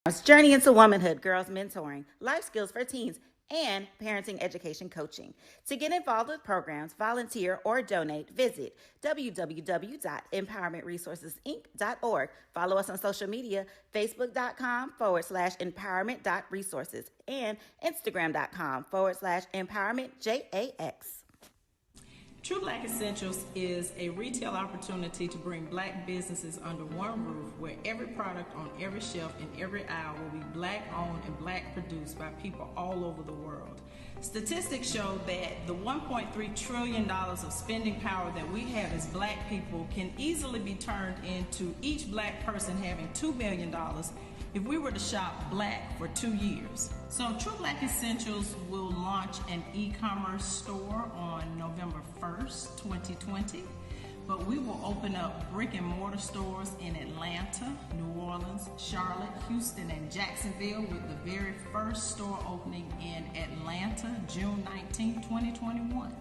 Journey into Womanhood, Girls Mentoring, Life Skills for Teens, and Parenting Education Coaching. To get involved with programs, volunteer, or donate, visit www.empowermentresourcesinc.org. Follow us on social media, facebook.com/empowerment.resources and instagram.com/empowermentJAX. True Black Essentials is a retail opportunity to bring Black businesses under one roof where every product on every shelf in every aisle will be Black owned and Black produced by people all over the world. Statistics show that the $1.3 trillion of spending power that we have as Black people can easily be turned into each Black person having $2 million if we were to shop Black for 2 years. So True Black Essentials will launch an e-commerce store on November 1st, 2020, but we will open up brick and mortar stores in Atlanta, New Orleans, Charlotte, Houston, and Jacksonville, with the very first store opening in Atlanta, June 19, 2021.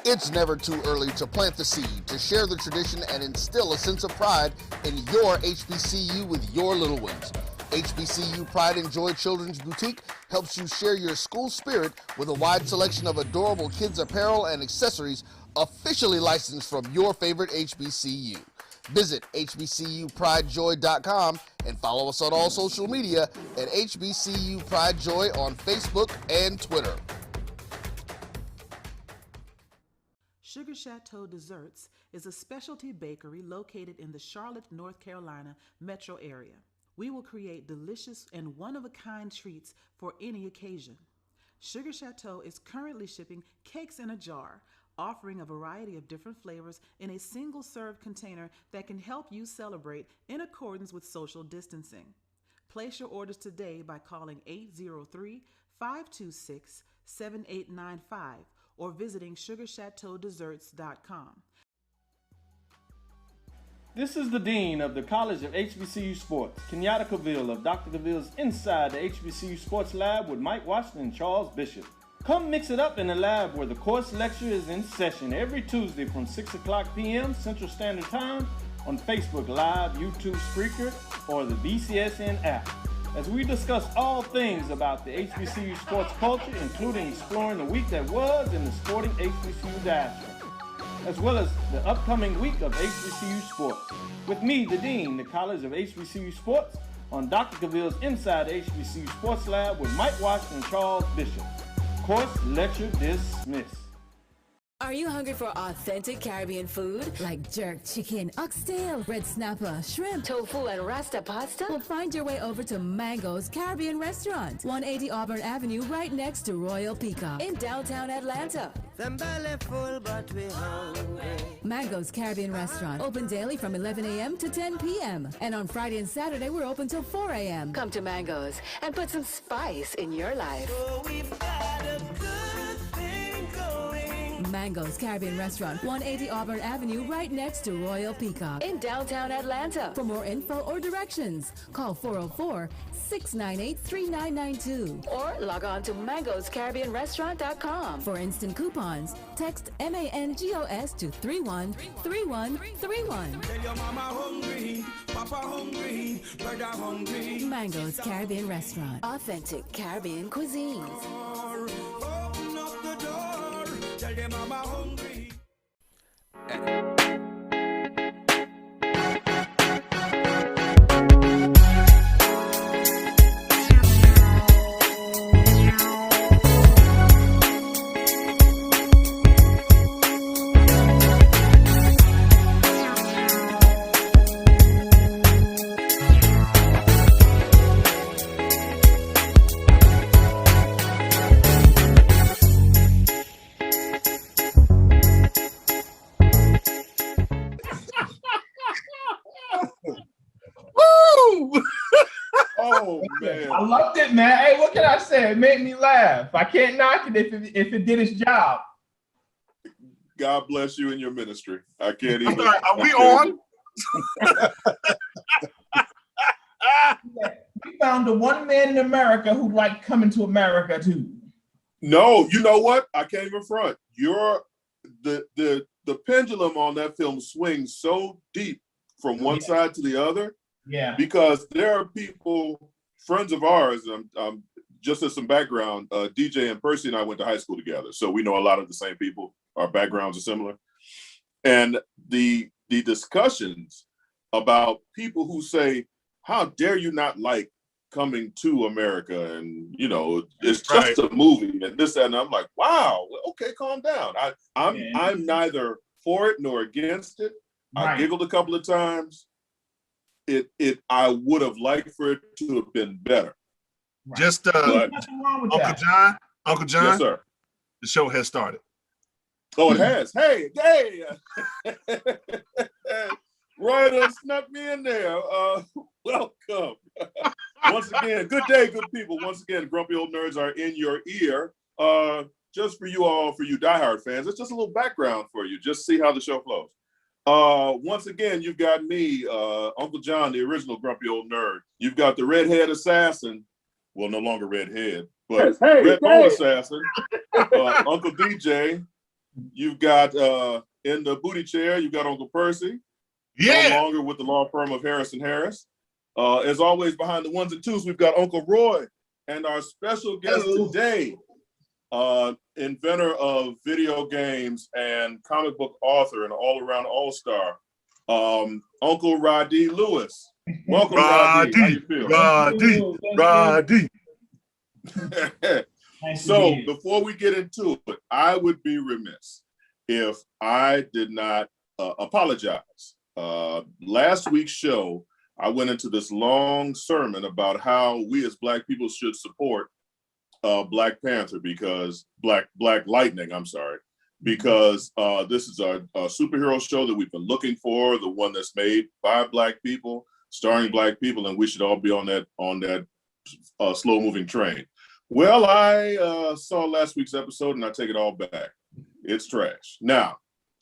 It's never too early to plant the seed, to share the tradition, and instill a sense of pride in your HBCU with your little ones. HBCU Pride and Joy Children's Boutique helps you share your school spirit with a wide selection of adorable kids' apparel and accessories officially licensed from your favorite HBCU. Visit hbcupridejoy.com and follow us on all social media at HBCU Pride Joy on Facebook and Twitter. Sugar Chateau Desserts is a specialty bakery located in the Charlotte, North Carolina metro area. We will create delicious and one-of-a-kind treats for any occasion. Sugar Chateau is currently shipping cakes in a jar, offering a variety of different flavors in a single-serve container that can help you celebrate in accordance with social distancing. Place your orders today by calling 803-526-7895 or visiting sugarchateaudesserts.com. This is the Dean of the College of HBCU Sports, Kenyatta Cavill of Dr. Cavill's Inside the HBCU Sports Lab with Mike Washington and Charles Bishop. Come mix it up in the lab where the course lecture is in session every Tuesday from 6 o'clock p.m. Central Standard Time on Facebook Live, YouTube Spreaker, or the BCSN app, as we discuss all things about the HBCU sports culture, including exploring the week that was in the sporting HBCU diaspora, as well as the upcoming week of HBCU sports. With me, the Dean, the College of HBCU Sports, on Dr. Cavill's Inside the HBCU Sports Lab with Mike Washington and Charles Bishop. Course lecture dismissed. Are you hungry for authentic Caribbean food like jerk chicken, oxtail, red snapper, shrimp, tofu, and rasta pasta? Well, find your way over to Mango's Caribbean Restaurant, 180 Auburn Avenue, right next to Royal Peacock in downtown Atlanta. Them belly full, but we hungry. Mango's Caribbean Restaurant, open daily from 11 a.m. to 10 p.m. And on Friday and Saturday, we're open till 4 a.m. Come to Mango's and put some spice in your life. So we've got a good thing going. Mango's Caribbean Restaurant, 180 Auburn Avenue, right next to Royal Peacock in downtown Atlanta. For more info or directions, call 404-698-3992 or log on to mangoscaribbeanrestaurant.com. For instant coupons, text MANGOS to 313131. Tell your mama hungry, papa hungry, brother hungry. Mango's Caribbean Restaurant, authentic Caribbean cuisines. Open up the door, tell your mama hungry. Oh man, I loved it, man. Hey, what can I say? It made me laugh. I can't knock it if it did its job. God bless you and your ministry. I can't even. Are we on? We found the one man in America who liked Coming to America too. No, you know what? I can't even front. The pendulum on that film swings so deep from one side to the other. Yeah. Because there are people, friends of ours, just as some background, DJ and Percy and I went to high school together. So we know a lot of the same people. Our backgrounds are similar. And the discussions about people who say, how dare you not like Coming to America? And, you know, it's just a movie and this, that, and I'm like, wow, okay, calm down. I'm neither for it nor against it. I giggled a couple of times. I would have liked for it to have been better. Just Uncle John, yes, sir. The show has started. Oh, it has. Hey, Roy done snuck me in there. Welcome. Once again, good day, good people. Once again, Grumpy Old Nerds are in your ear. Just for you all, for you diehard fans, it's just a little background for you. Just see how the show flows. Once again, you've got me, Uncle John, the original Grumpy Old Nerd. You've got the redhead assassin. Well, no longer redhead, but red bone assassin, Uncle DJ. You've got in the booty chair, you've got Uncle Percy. No longer with the law firm of Harris and Harris. As always, behind the ones and twos, we've got Uncle Roy and our special guest today, inventor of video games and comic book author and all-around all-star, Uncle Radi Lewis. Welcome, Radi. How you feel? Radi. So before we get into it, I would be remiss if I did not apologize. Last week's show, I went into this long sermon about how we as Black people should support Black Panther because Black Lightning, I'm sorry, because this is a superhero show that we've been looking for, the one that's made by Black people, starring Black people, and we should all be on that slow moving train. Well, I saw last week's episode and I take it all back. It's trash. Now,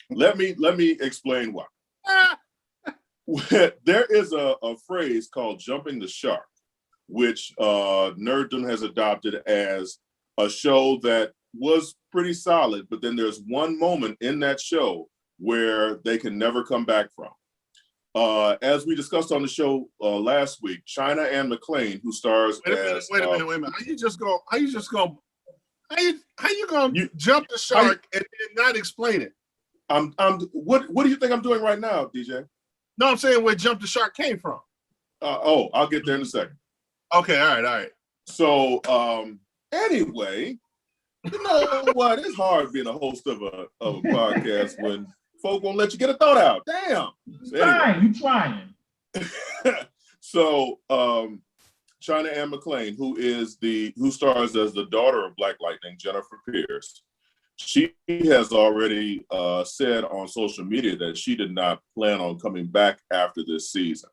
let me explain why. There is a phrase called jumping the shark, which Nerddom has adopted as a show that was pretty solid, but then there's one moment in that show where they can never come back from. As we discussed on the show last week, China Ann McClain, who stars Wait a minute. How you gonna jump the shark and not explain it? What do you think I'm doing right now, DJ? No, I'm saying where Jump the Shark came from. I'll get there in a second. Okay, all right. So anyway, you know what? It's hard being a host of a podcast when folk won't let you get a thought out. Damn. You trying. So China Ann McClain, who stars as the daughter of Black Lightning, Jennifer Pierce, she has already said on social media that she did not plan on coming back after this season.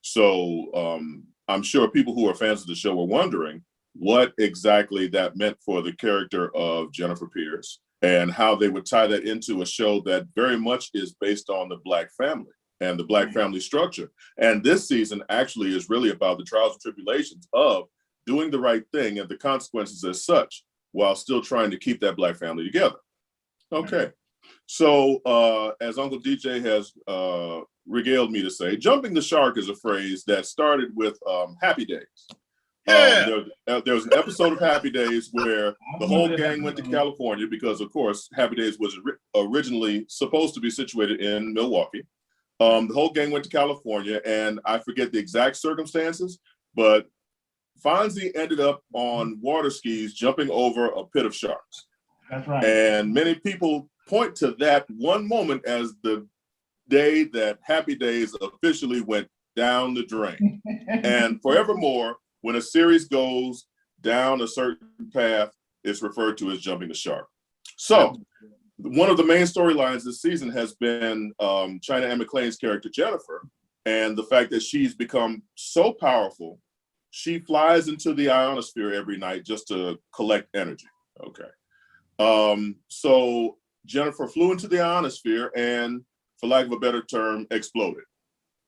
So I'm sure people who are fans of the show were wondering what exactly that meant for the character of Jennifer Pierce and how they would tie that into a show that very much is based on the Black family and the Black family structure. And this season actually is really about the trials and tribulations of doing the right thing and the consequences as such, while still trying to keep that Black family together. Okay. So as Uncle DJ has regaled me to say, jumping the shark is a phrase that started with Happy Days. There was an episode of Happy Days where the whole gang went to California because, of course, Happy Days was originally supposed to be situated in Milwaukee. The whole gang went to California, and I forget the exact circumstances, but Fonzie ended up on water skis jumping over a pit of sharks. That's right. And many people point to that one moment as the day that Happy Days officially went down the drain. And forevermore, when a series goes down a certain path, it's referred to as jumping the shark. So one of the main storylines this season has been China Ann McClain's character, Jennifer, and the fact that she's become so powerful, she flies into the ionosphere every night just to collect energy. Okay. So Jennifer flew into the ionosphere and, for lack of a better term, exploded.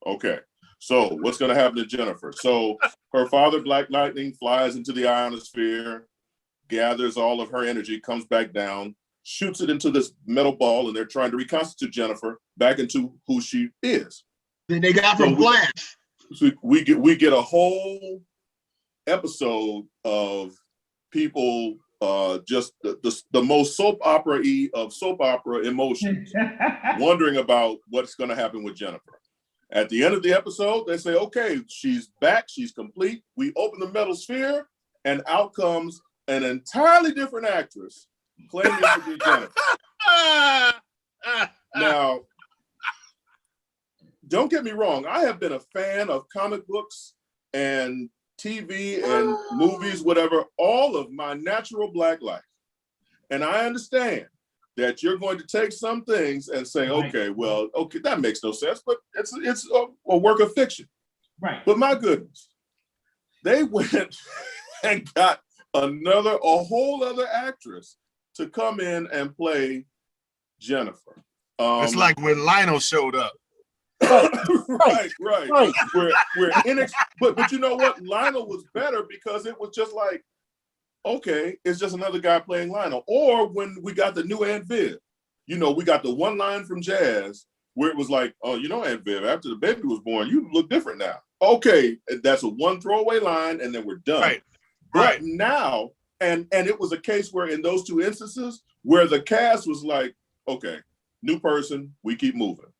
Okay. So what's going to happen to Jennifer? So her father, Black Lightning, flies into the ionosphere, gathers all of her energy, comes back down, shoots it into this metal ball, and they're trying to reconstitute Jennifer back into who she is. Then they got from Flash. So we get a whole episode of people just the most soap opera-y of soap opera emotions, wondering about what's going to happen with Jennifer. At the end of the episode, they say, okay, she's back, she's complete. We open the metal sphere, and out comes an entirely different actress claiming to be Jennifer. Now, don't get me wrong, I have been a fan of comic books and TV and movies, whatever, all of my natural Black life. And I understand that you're going to take some things and say, okay, well, okay, that makes no sense, but it's a work of fiction. Right. But my goodness, they went and got a whole other actress to come in and play Jennifer. It's like when Lionel showed up. right. But you know what? Lionel was better because it was just like, okay, it's just another guy playing Lionel. Or when we got the new Aunt Viv, we got the one line from Jazz where it was like, oh, Aunt Viv, after the baby was born, you look different now. Okay, that's a one throwaway line, and then we're done. Right. But now, and it was a case where in those two instances where the cast was like, okay, new person, we keep moving.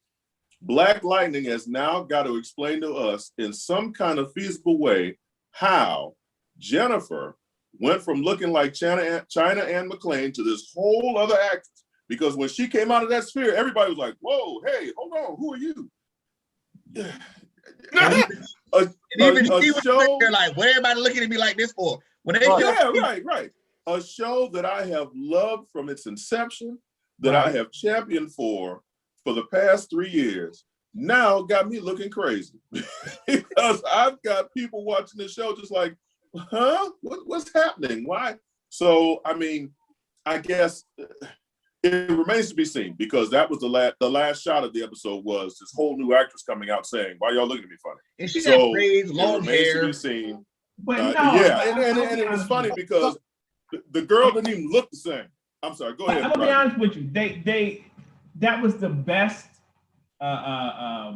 Black Lightning has now got to explain to us in some kind of feasible way how Jennifer went from looking like China Ann McClain to this whole other actress. Because when she came out of that sphere, everybody was like, whoa, hey, hold on, who are you? Even she was there like, what everybody looking at me like this for? When they right. A show that I have loved from its inception, that I have championed for the past 3 years, now got me looking crazy. Because I've got people watching the show just like, huh? What's happening? Why? So, I mean, I guess it remains to be seen, because that was the last shot of the episode was this whole new actress coming out saying, why y'all looking at me funny? And she got braids, long hair. To be seen. But and it was funny because the girl didn't even look the same. I'm sorry, go ahead. I'm gonna be honest with you. That was the best storyline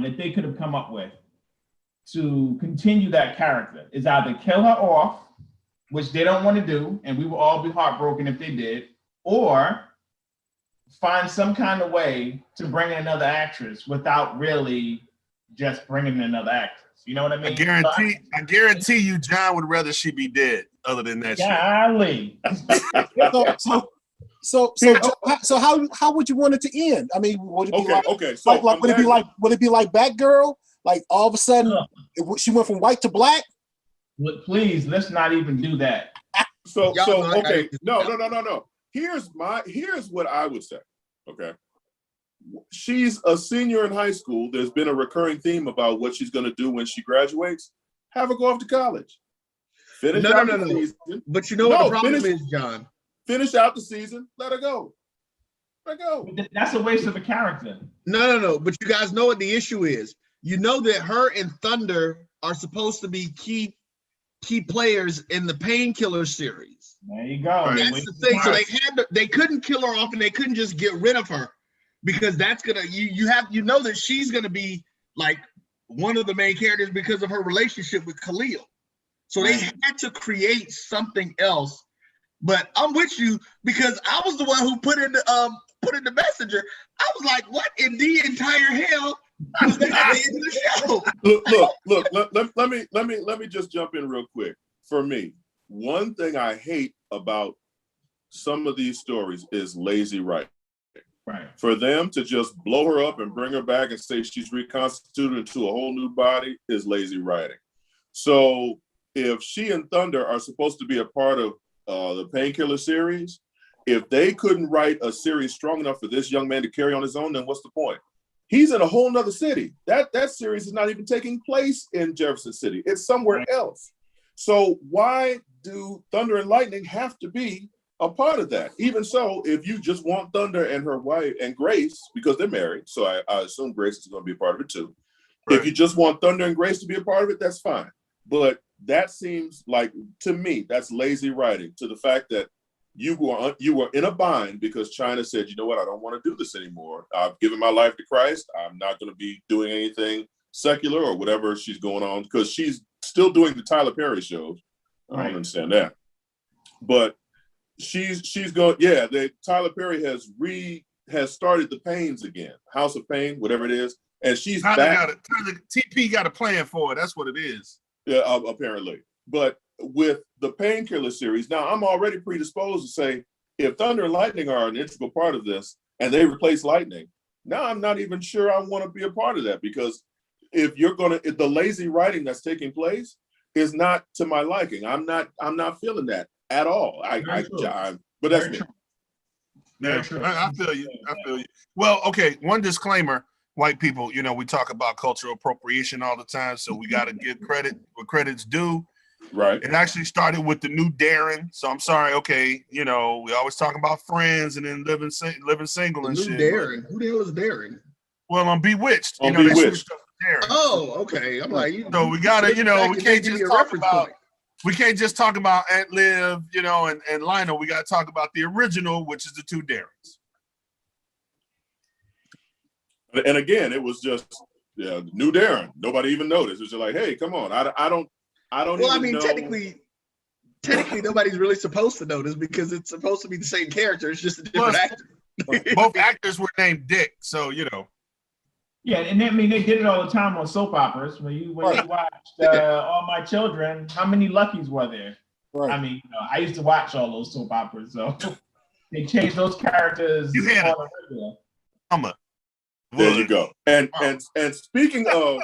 that they could have come up with to continue that character. Is either kill her off, which they don't want to do, and we will all be heartbroken if they did, or find some kind of way to bring in another actress without really just bringing in another actress. You know what I mean? I guarantee you, John would rather she be dead. Other than that, golly. So how would you want it to end? I mean, would it be So would it be like Batgirl? Like all of a sudden she went from white to black? Please, let's not even do that. So okay, no. Here's what I would say. Okay, she's a senior in high school. There's been a recurring theme about what she's going to do when she graduates. Have her go off to college. Finish out the season. But you know what the problem is, John? Finish out the season. Let her go. Let her go. That's a waste of a character. No. But you guys know what the issue is. You know that her and Thunder are supposed to be key players in the Painkiller series. There you go. That's the thing. So they couldn't kill her off, and they couldn't just get rid of her, because that's gonna you know that she's gonna be like one of the main characters because of her relationship with Khalil. So they had to create something else. But I'm with you, because I was the one who put in the messenger. I was like, what in the entire hell was that at the end of the show? Look, let me just jump in real quick. For me, one thing I hate about some of these stories is lazy writing. Right. For them to just blow her up and bring her back and say she's reconstituted into a whole new body is lazy writing. So if she and Thunder are supposed to be a part of the Painkiller series, if they couldn't write a series strong enough for this young man to carry on his own, then what's the point? He's in a whole nother city. That series is not even taking place in Jefferson City. It's somewhere else. So why do Thunder and Lightning have to be a part of that? Even so, if you just want Thunder and her wife and Grace, because they're married, so I assume Grace is going to be a part of it too. If you just want Thunder and Grace to be a part of it, that's fine. But that seems like, to me, that's lazy writing, to the fact that you were in a bind because China said, you know what, I don't want to do this anymore. I've given my life to Christ. I'm not going to be doing anything secular or whatever she's going on, because she's still doing the Tyler Perry shows. I don't understand that. But she's going, Tyler Perry has started the Pains again, House of Pain, whatever it is. And she's back. TP got a plan for it. That's what it is. Yeah, apparently. But with the Painkiller series, now I'm already predisposed to say, if Thunder and Lightning are an integral part of this and they replace Lightning, now I'm not even sure I want to be a part of that, because if the lazy writing that's taking place is not to my liking. I'm not feeling that at all. But that's me. Yeah, I feel you. Well, okay, one disclaimer. White people, we talk about cultural appropriation all the time, so we got to give credit where credit's due. Right. It actually started with the new Darren. So I'm sorry. Okay, we always talk about Friends and then living single and shit. Darren. Who the hell is Darren? Well, on Bewitched. On Bewitched. they switched up Darren. Oh, okay. I'm like, so we gotta, we can't just talk about. We can't just talk about Aunt Liv, and Lionel. We got to talk about the original, which is the two Darrens. And again, it was just new Darren. Nobody even noticed. It was just like, hey, come on. I don't. Well, I mean, know. technically, nobody's really supposed to notice because it's supposed to be the same character. It's just a different actor. Both actors were named Dick, so Yeah, and I mean they did it all the time on soap operas. When you watched All My Children, how many Luckies were there? Right. I mean, I used to watch all those soap operas, so they changed those characters. You had There you go. And speaking of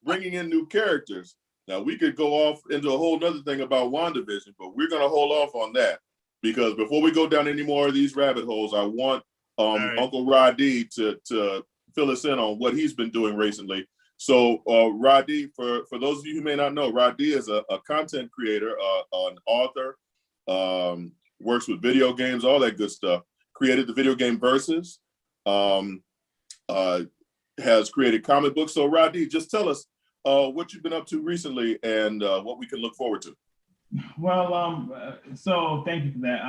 bringing in new characters, now we could go off into a whole nother thing about WandaVision, but we're going to hold off on that, because before we go down any more of these rabbit holes, I want Uncle Radi to fill us in on what he's been doing recently. So Radi, for those of you who may not know, Radi is a content creator, an author, works with video games, all that good stuff. Created the video game Versus. Has created comic books. So Radi, just tell us what you've been up to recently and what we can look forward to. Well, so thank you for that.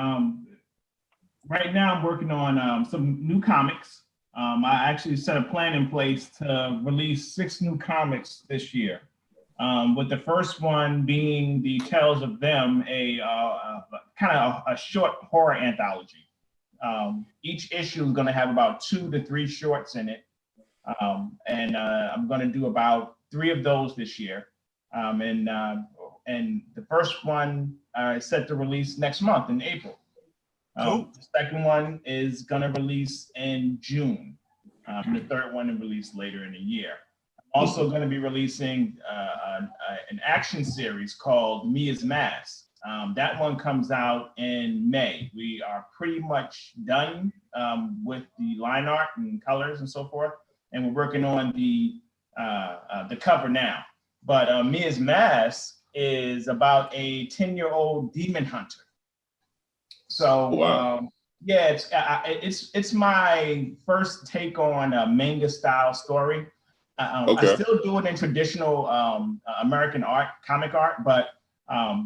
Right now I'm working on some new comics. I actually set a plan in place to release 6 new comics this year. With the first one being the Tales of Them, a kind of a short horror anthology. Each issue is going to have about 2 to 3 shorts in it. And I'm going to do about 3 of those this year. And the first one is set to release next month in April. Cool. The second one is going to release in June. The third one is released later in the year. I'm also going to be releasing an action series called Mia's Mask. That one comes out in May. We are pretty much done with the line art and colors and so forth, and we're working on the cover now. But Mia's Mask is about a 10-year-old demon hunter. So wow. It's my first take on a manga style story. Okay. I still do it in traditional American art, comic art, but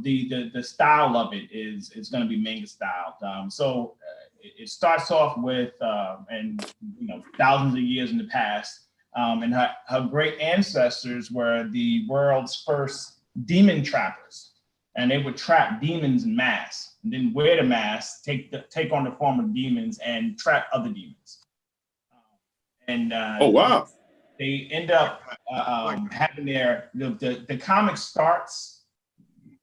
the style of it is going to be manga styled. So it starts off with thousands of years in the past, and her great ancestors were the world's first demon trappers, and they would trap demons in masks, and then wear the mask, take on the form of demons, and trap other demons. Oh wow! They end up having the comic starts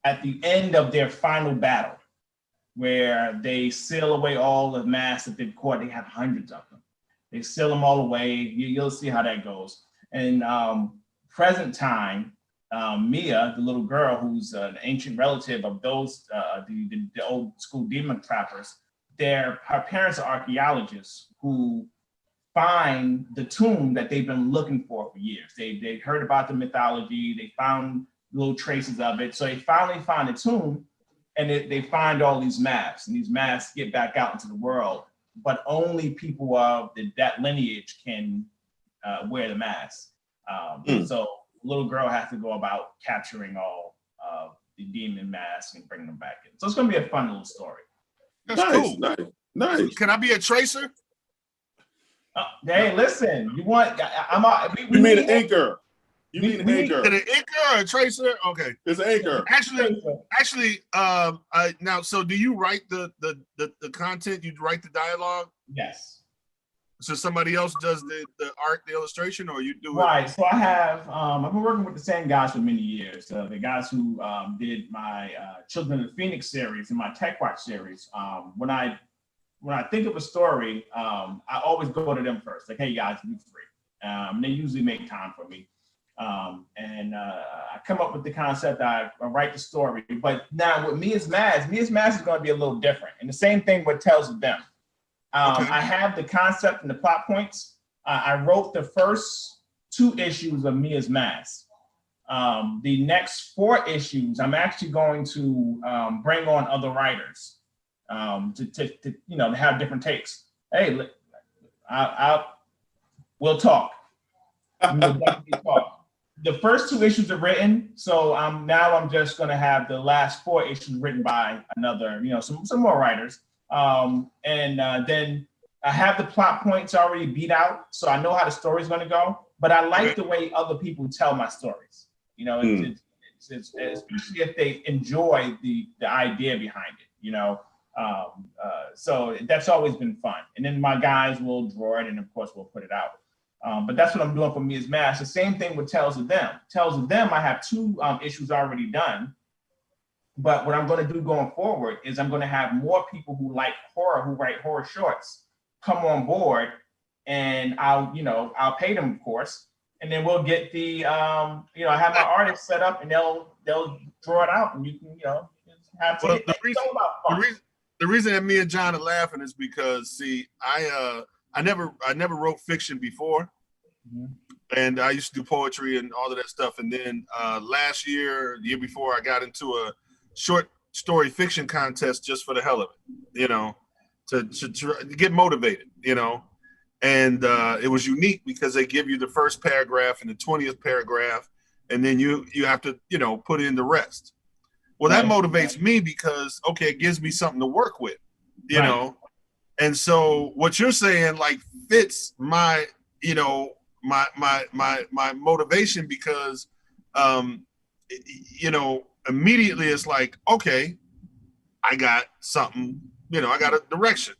at the end of their final battle, where they seal away all the masks that they've caught. They have hundreds of them. They seal them all away. You'll see how that goes. And present time, Mia, the little girl who's an ancient relative of those, the old school demon trappers, her parents are archaeologists who find the tomb that they've been looking for years. They heard about the mythology. They found little traces of it. So they finally find a tomb, and they find all these masks, and these masks get back out into the world, but only people of that lineage can wear the mask. So little girl has to go about capturing all the demon masks and bringing them back in. So it's going to be a fun little story. That's cool. Nice. Can I be a tracer? Hey, listen. You want? You mean an anchor? You mean an anchor? Is it an anchor or a tracer? Okay, it's an anchor. Actually, now, so do you write the content? You write the dialogue? Yes. So somebody else does the art, the illustration, or you do it? Right. So I have. I've been working with the same guys for many years. The guys who did my Children of the Phoenix series and my Tech Watch series. When I think of a story, I always go to them first. Like, hey guys, be free. They usually make time for me. I come up with the concept, I write the story. But now with Me Is Maz is going to be a little different. And the same thing with Tales of Them. I have the concept and the plot points. I wrote the first 2 issues of Me Is Maz. The next 4 issues, I'm actually going to bring on other writers to have different takes. Hey, we'll talk. We will definitely talk. The first 2 issues are written, so now I'm just going to have the last 4 issues written by another, some more writers. Then I have the plot points already beat out, so I know how the story's going to go. But I like the way other people tell my stories. It's especially if they enjoy the idea behind it. So that's always been fun. And then my guys will draw it, and of course we'll put it out. But that's what I'm doing for Me Is Maz. The same thing with Tales of Them. Tales of Them, I have 2 issues already done. But what I'm going to do going forward is I'm going to have more people who like horror, who write horror shorts, come on board, and I'll pay them, of course. And then we'll get the, I have my artists set up, and they'll draw it out, and you can, have to. Well, the reason that me and John are laughing is because, see, I never wrote fiction before. And I used to do poetry and all of that stuff. And then last year, the year before, I got into a short story fiction contest just for the hell of it, to get motivated, And it was unique because they give you the first paragraph and the 20th paragraph, and then you have to, put in the rest. Well, that motivates me because, okay, it gives me something to work with, you know. And so what you're saying like fits my, my motivation because, immediately it's like, okay, I got something, I got a direction,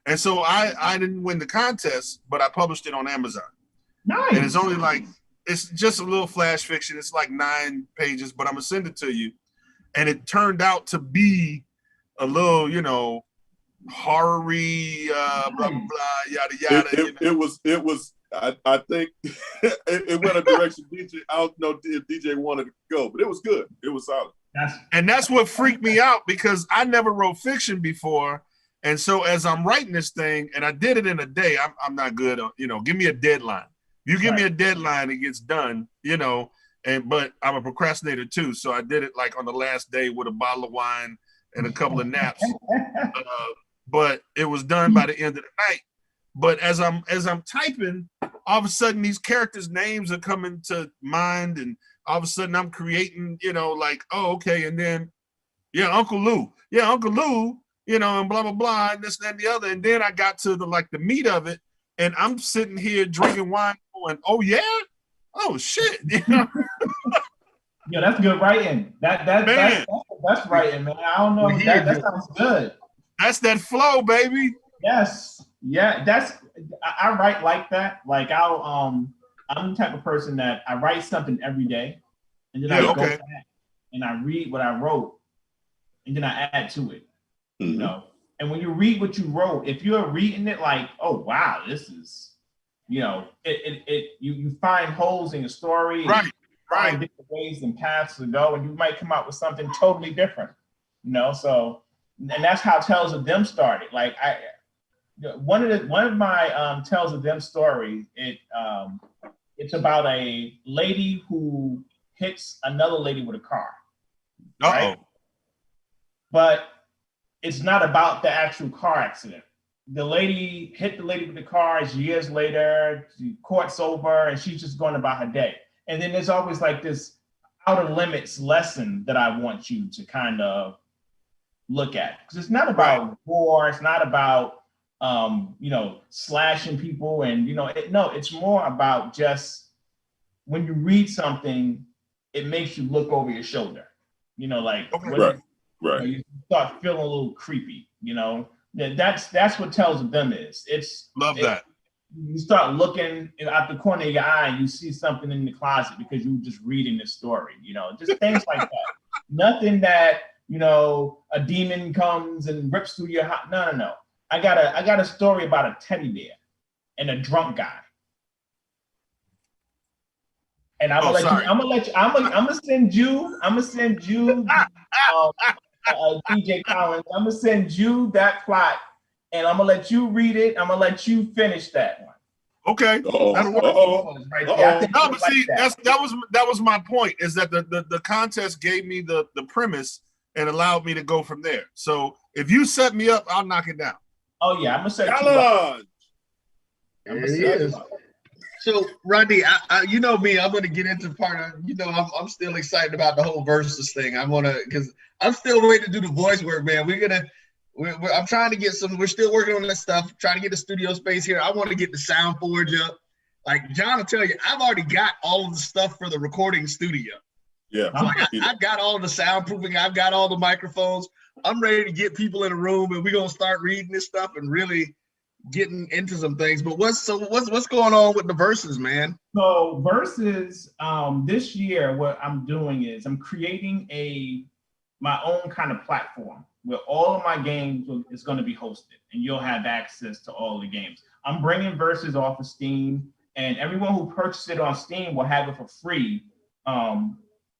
And so I didn't win the contest, but I published it on Amazon. Nice. And it's only it's just a little flash fiction. It's like 9 pages, but I'm gonna send it to you. And it turned out to be a little, horror-y, blah, blah, blah, yada, yada. It was, I think it went a direction DJ, I don't know if DJ wanted to go, but it was good. It was solid. And that's what freaked me out because I never wrote fiction before. And so as I'm writing this thing, and I did it in a day, I'm not good on, give me a deadline. You give me a deadline, it gets done, but I'm a procrastinator too. So I did it like on the last day with a bottle of wine and a couple of naps. But it was done by the end of the night. But as I'm typing, all of a sudden these characters' names are coming to mind, and all of a sudden I'm creating, like, oh, okay, and then Uncle Lou, and blah blah blah, and this, that, and the other. And then I got to the meat of it, and I'm sitting here drinking wine, going, oh yeah, oh shit, Yeah, that's good writing. That's writing, man. I don't know. That sounds good. That's that flow, baby. Yes. Yeah, I write like that. Like I'm the type of person that I write something every day, and then I go back and I read what I wrote, and then I add to it. Mm-hmm. And when you read what you wrote, if you're reading it like, oh wow, this is, you find holes in your story, right? Different ways and paths to go, and you might come out with something totally different. So, and that's how Tales of Them started. Like one of my Tales of Them stories, it's about a lady who hits another lady with a car. Right? But it's not about the actual car accident. the lady hit the lady with the car. It's years later, the court's over, and she's just going about her day. And then there's always like this outer limits lesson that I want you to kind of look at, because it's not about war. It's not about slashing people, and it's more about just when you read something, it makes you look over your shoulder. You start feeling a little creepy. That's what Tales of Them is. That. You start looking out the corner of your eye and you see something in the closet because you were just reading the story, just things like that. Nothing that, a demon comes and rips through your house. No. I got a story about a teddy bear and a drunk guy. And I'm gonna send you DJ Collins. I'm gonna send you that plot, and I'm gonna let you read it. I'm gonna let you finish that one. Okay. No, but see, that was my point. Is that the contest gave me the premise and allowed me to go from there. So if you set me up, I'll knock it down. Oh yeah, I'm gonna set you up. There he is. So, Radi, you know me, I'm going to get into part of, I'm still excited about the whole versus thing. because I'm still waiting to do the voice work, man. I'm trying to get we're still working on that stuff, trying to get the studio space here. I want to get the sound forge up. Like John will tell you, I've already got all of the stuff for the recording studio. Yeah. So I've got all the soundproofing. I've got all the microphones. I'm ready to get people in a room, and we're going to start reading this stuff and really getting into some things. But what's going on with the verses, man? So verses, this year, what I'm doing is I'm creating my own kind of platform where all of my games is going to be hosted, and you'll have access to all the games. I'm bringing verses off of Steam, and everyone who purchases it on Steam will have it for free.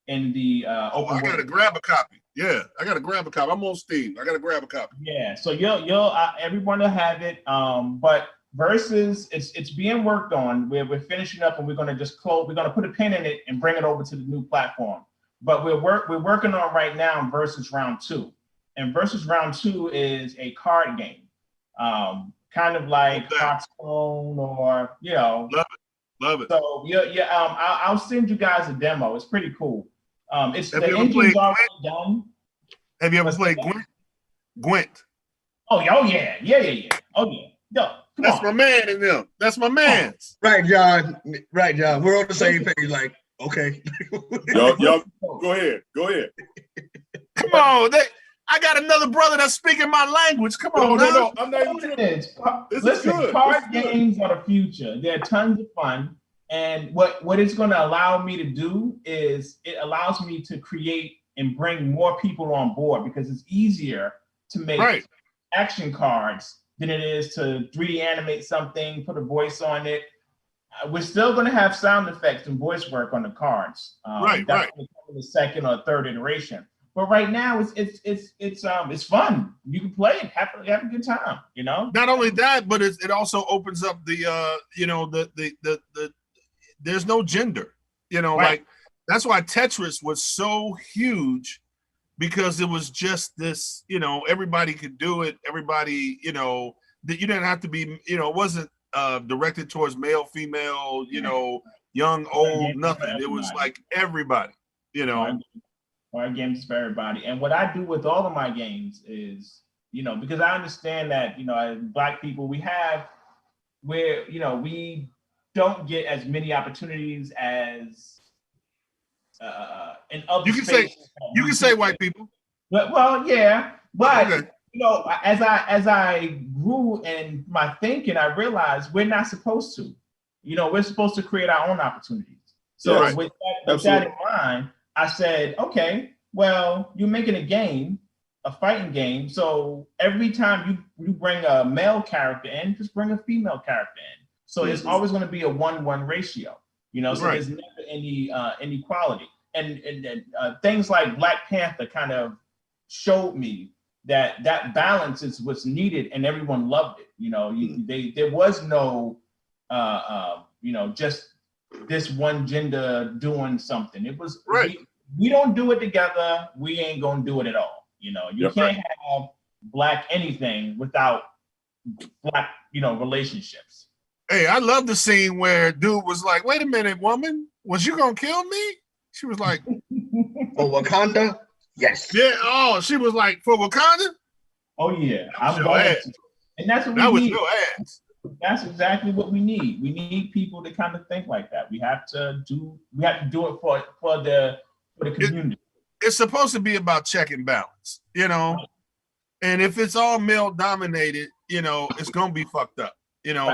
In the open. I gotta grab a copy. Yeah, I gotta grab a copy. I'm on Steam. I gotta grab a copy. Yeah, so you'll everyone will have it. But versus, it's being worked on. We're finishing up, and we're gonna just close. We're gonna put a pin in it and bring it over to the new platform. But we're working on right now versus round 2, and versus round 2 is a card game, kind of like Hearthstone or Love it. So I'll send you guys a demo. It's pretty cool. It's have the you ever engine's played already done. Have you ever played Gwent? Oh yeah. Oh yeah. Yo, that's my man in them. That's my man. Right, John. We're on the same page. Like, okay. Yo, go ahead. Come on, I got another brother that's speaking my language. Come on, no. I'm not even sure. Listen, card games are the future. They're tons of fun. And what it's going to allow me to do is it allows me to create and bring more people on board, because it's easier to make action cards than it is to 3D animate something, put a voice on it. We're still going to have sound effects and voice work on the cards. That's going to come in the second or third iteration. But right now, it's fun. You can play it, have a good time. Not only that, but it also opens up the there's no gender. Like that's why Tetris was so huge, because it was just this. Everybody could do it. Everybody, that you didn't have to be. It wasn't directed towards male, female. Young, old, nothing. It was like everybody. Card games for everybody. And what I do with all of my games is, because I understand that, as Black people, we don't get as many opportunities as in other spaces. You can say white people. But as I grew in my thinking, I realized we're not supposed to. We're supposed to create our own opportunities. So with that in mind, I said, okay, well, you're making a fighting game. So every time you bring a male character in, just bring a female character in. So it's always going to be a 1-1 ratio, so there's never any inequality. And things like Black Panther kind of showed me that balance is what's needed, and everyone loved it. There was no, just this one gender doing something. It was we don't do it together, we ain't gonna do it at all. You can't have Black anything without Black, relationships. Hey, I love the scene where dude was like, "Wait a minute, woman, was you gonna kill me?" She was like, "For Wakanda." Yes. Yeah. Oh, she was like, "For Wakanda." Oh yeah, I'm going going to. And that's what we need. That was your ass. That's exactly what we need. We need people to kind of think like that. We have to do it for the community. It's supposed to be about check and balance, And if it's all male dominated, it's gonna be fucked up,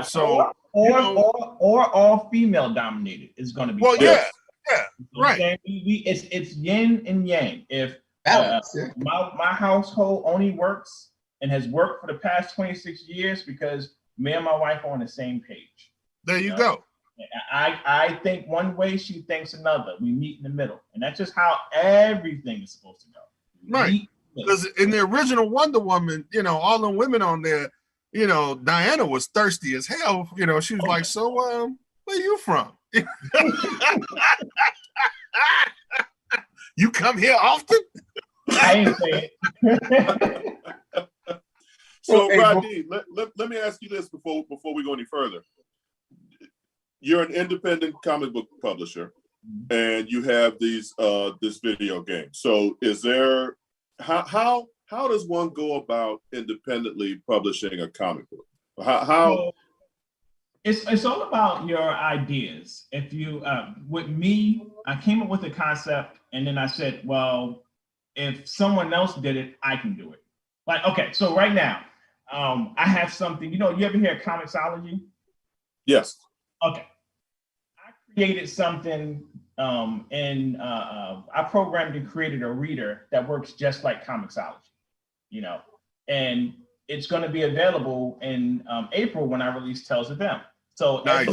So or all female dominated is gonna be. Well, yeah, right. It's yin and yang. If my household only works and has worked for the past 26 years because me and my wife are on the same page. There you go. I think one way, she thinks another. We meet in the middle, and that's just how everything is supposed to go. Right. Because in the original Wonder Woman, all the women on there, Diana was thirsty as hell. She was like, "So, where you from? You come here often?" I ain't say it. So, Radi, let me ask you this before we go any further. You're an independent comic book publisher, and you have these this video game. So, is there how does one go about independently publishing a comic book? How? It's all about your ideas. If you with me, I came up with a concept, and then I said, well, if someone else did it, I can do it. Like, okay, so right now, I have something. You ever hear of Comixology? Yes. Okay. I created something, and I programmed and created a reader that works just like Comixology, and it's going to be available in April when I release Tales of Them. So nice.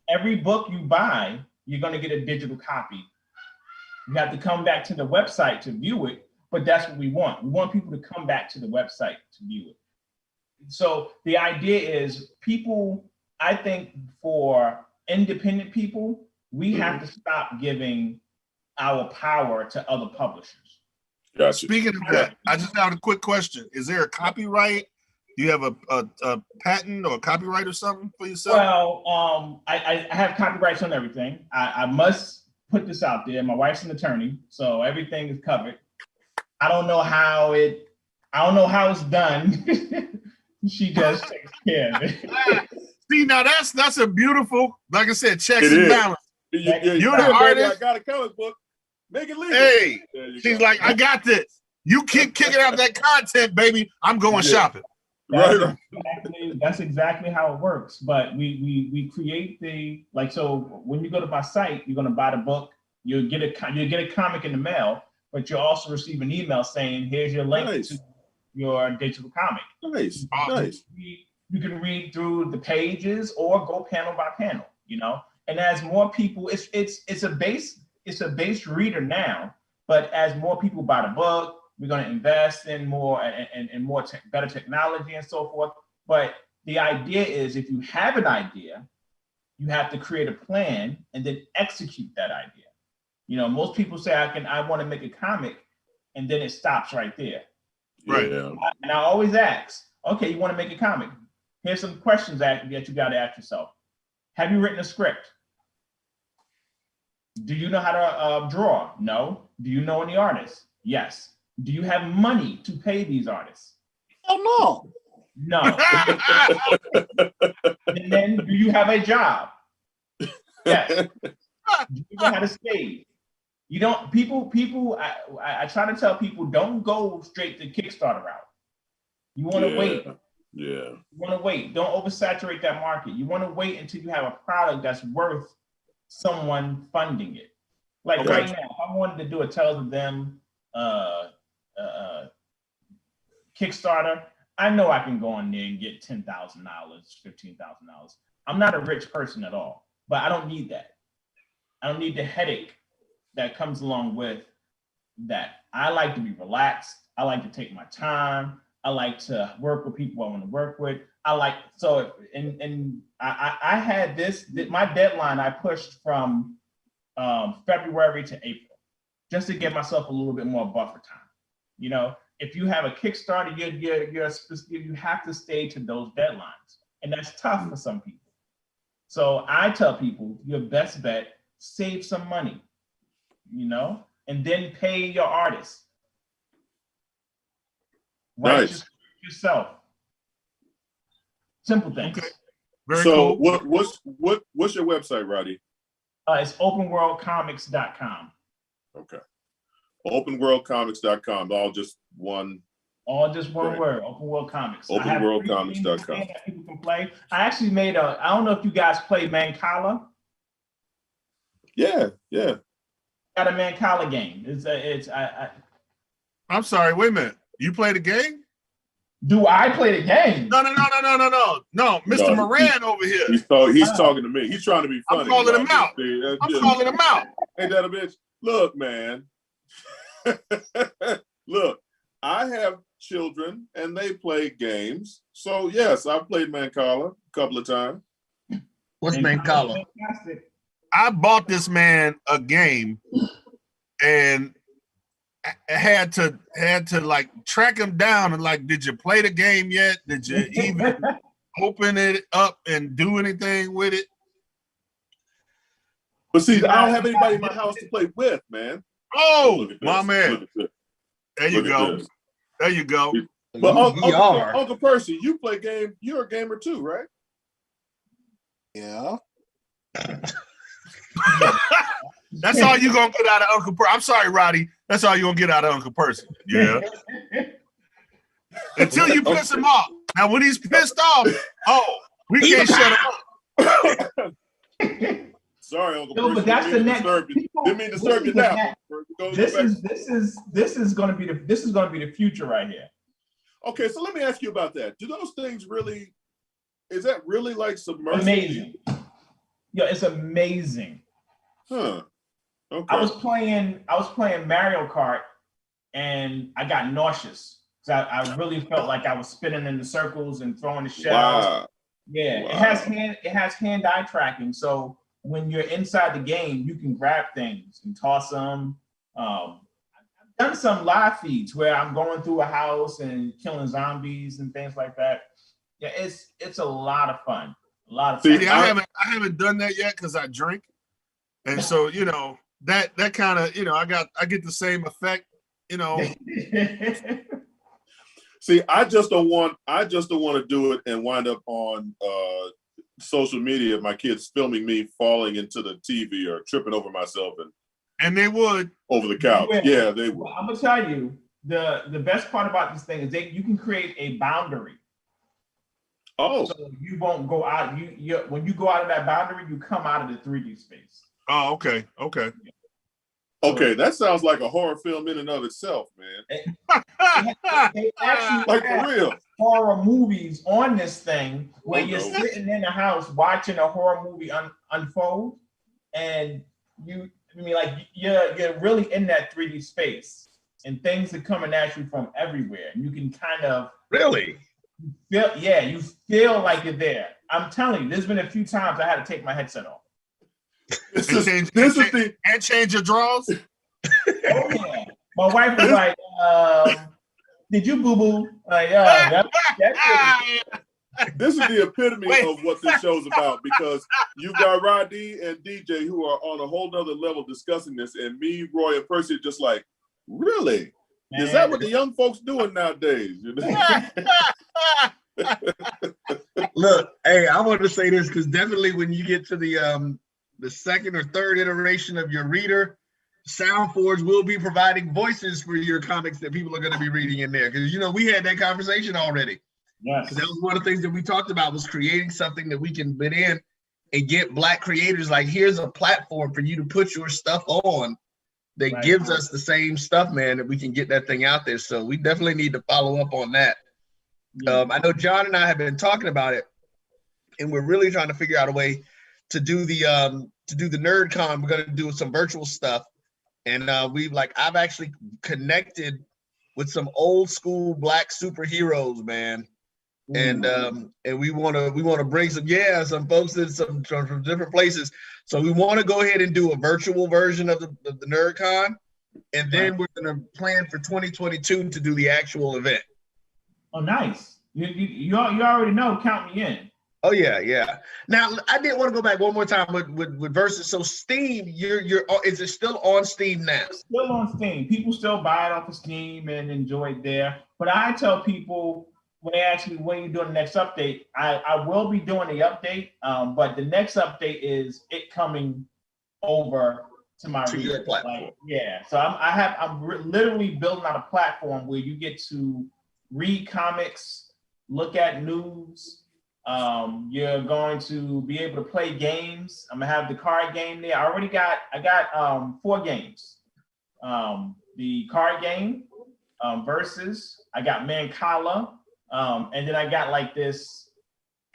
every book you buy, you're going to get a digital copy. You have to come back to the website to view it, but that's what we want. We want people to come back to the website to view it. So the idea is I think for independent people, we have to stop giving our power to other publishers. Gotcha. Speaking of that, I just have a quick question. Is there a copyright? Do you have a patent or a copyright or something for yourself? Well, I have copyrights on everything. I must put this out there. My wife's an attorney, so everything is covered. I don't know how it's done. She just takes care of it. See, now that's a beautiful, like I said, checks and balance. You're the artist. I got a comic book. Make it legal. Hey, she's like, I got this. You keep kicking out that content, baby. I'm going shopping. That's exactly how it works. But we create so when you go to my site, you're gonna buy the book. You'll get a comic in the mail, but you'll also receive an email saying, "Here's your link to your digital comic." Nice. You can read through the pages or go panel by panel. And as more people, it's a base reader now. But as more people buy the book, we're going to invest in more and more better technology and so forth. But the idea is, if you have an idea, you have to create a plan and then execute that idea. Most people say, I want to make a comic, and then it stops right there. Right. Yeah. And I always ask, okay, you want to make a comic? Here's some questions that you got to ask yourself. Have you written a script? Do you know how to draw? No. Do you know any artists? Yes. Do you have money to pay these artists? Oh, no. No. And then, do you have a job? Yes. Do you know how to stage? You don't. I try to tell people, don't go straight to Kickstarter route. You want to wait. Yeah. You want to wait. Don't oversaturate that market. You want to wait until you have a product that's worth someone funding it. Like right now, if I wanted to do a Tales of Them Kickstarter, I know I can go on there and get $10,000, $15,000. I'm not a rich person at all, but I don't need that. I don't need the headache that comes along with that. I like to be relaxed. I like to take my time. I like to work with people I want to work with. I had my deadline I pushed from February to April, just to give myself a little bit more buffer time. if you have a Kickstarter, you have to stay to those deadlines, and that's tough for some people. So I tell people, your best bet, save some money, and then pay your artists. Nice. Yourself. Simple things. Okay. Very so cool. what's your website, Radi? It's openworldcomics.com. Okay. Openworldcomics.com. All just one word. Open World Comics. Openworldcomics.com. People can play. I actually made I don't know if you guys play Mancala. Yeah. Got a Mancala game. I'm sorry. Wait a minute. You play the game? Do I play the game? No. Mr. Moran over here. He's talking to me. He's trying to be funny. I'm calling him out. Calling him out. Ain't that a bitch? Look, man. Look, I have children and they play games. So yes, I've played Mancala a couple of times. What's Mancala? I bought this man a game and had to like track him down and like, did you play the game yet? Did you even open it up and do anything with it? But see, I don't have anybody in my house to play with, man. Oh, my man. There you go. There you go. But Uncle Percy, you play game. You're a gamer too, right? Yeah. That's all you gonna get out of Uncle Percy. I'm sorry, Roddy. That's all you gonna get out of Uncle Percy. Yeah. Until you piss him off. Now, when he's pissed off, we can't shut him up. Sorry, Uncle Percy. But that's the next. Didn't mean to disturb you now. This is gonna be the future right here. Okay, so let me ask you about that. Do those things really? Is that really like submersible? Amazing. Yeah, it's amazing. Huh. Okay. I was playing Mario Kart and I got nauseous because I really felt like I was spinning in the circles and throwing the shells. Wow. Yeah, wow. It has hand-eye tracking, so when you're inside the game, you can grab things and toss them. I've done some live feeds where I'm going through a house and killing zombies and things like that. Yeah, it's a lot of fun. A lot of fun. See, I haven't done that yet because I drink, and so that kind of I get the same effect. See, I just don't want to do it and wind up on social media. My kids filming me falling into the TV or tripping over myself and they would over the couch. Yeah, they would. Well, I'm gonna tell you the best part about this thing is you can create a boundary. Oh, so you won't go out. You when you go out of that boundary, you come out of the 3D space. Oh, okay. Okay, that sounds like a horror film in and of itself, man. They actually like for real horror movies on this thing where you're sitting in the house watching a horror movie unfold, and you're really in that 3D space, and things are coming at you from everywhere, and you can kind of you feel like you're there. I'm telling you, there's been a few times I had to take my headset off. And change your drawers. Oh yeah, my wife was like, "Did you boo boo?" Like, that's This is the epitome of what this show's about, because you got Radi and DJ who are on a whole nother level discussing this, and me, Roy, and Percy are just like, really? Man. Is that what the young folks doing nowadays? Look, hey, I want to say this because definitely when you get to the second or third iteration of your reader, Soundforge will be providing voices for your comics that people are going to be reading in there. Because we had that conversation already. Yes. That was one of the things that we talked about, was creating something that we can bid in and get Black creators. Like, here's a platform for you to put your stuff on that gives us the same stuff, man, that we can get that thing out there. So we definitely need to follow up on that. Yeah. I know John and I have been talking about it, and we're really trying to figure out a way to do the NerdCon. We're going to do some virtual stuff, and I've actually connected with some old school Black superheroes, man. And we want to bring some folks from different places. So we want to go ahead and do a virtual version of the NerdCon, and then we're gonna plan for 2022 to do the actual event. Oh, nice. You already know. Count me in. Oh yeah. Now I did want to go back one more time with Versus. So Steam, is it still on Steam now? It's still on Steam. People still buy it off of Steam and enjoy it there. But I tell people when you're doing the next update, I will be doing the update. But the next update is it coming over to your platform. Like, yeah. So I'm literally building out a platform where you get to read comics, look at news. You're going to be able to play games. I'm gonna have the card game there. I got 4 games. The card game, Versus. I got Mancala, and then I got like this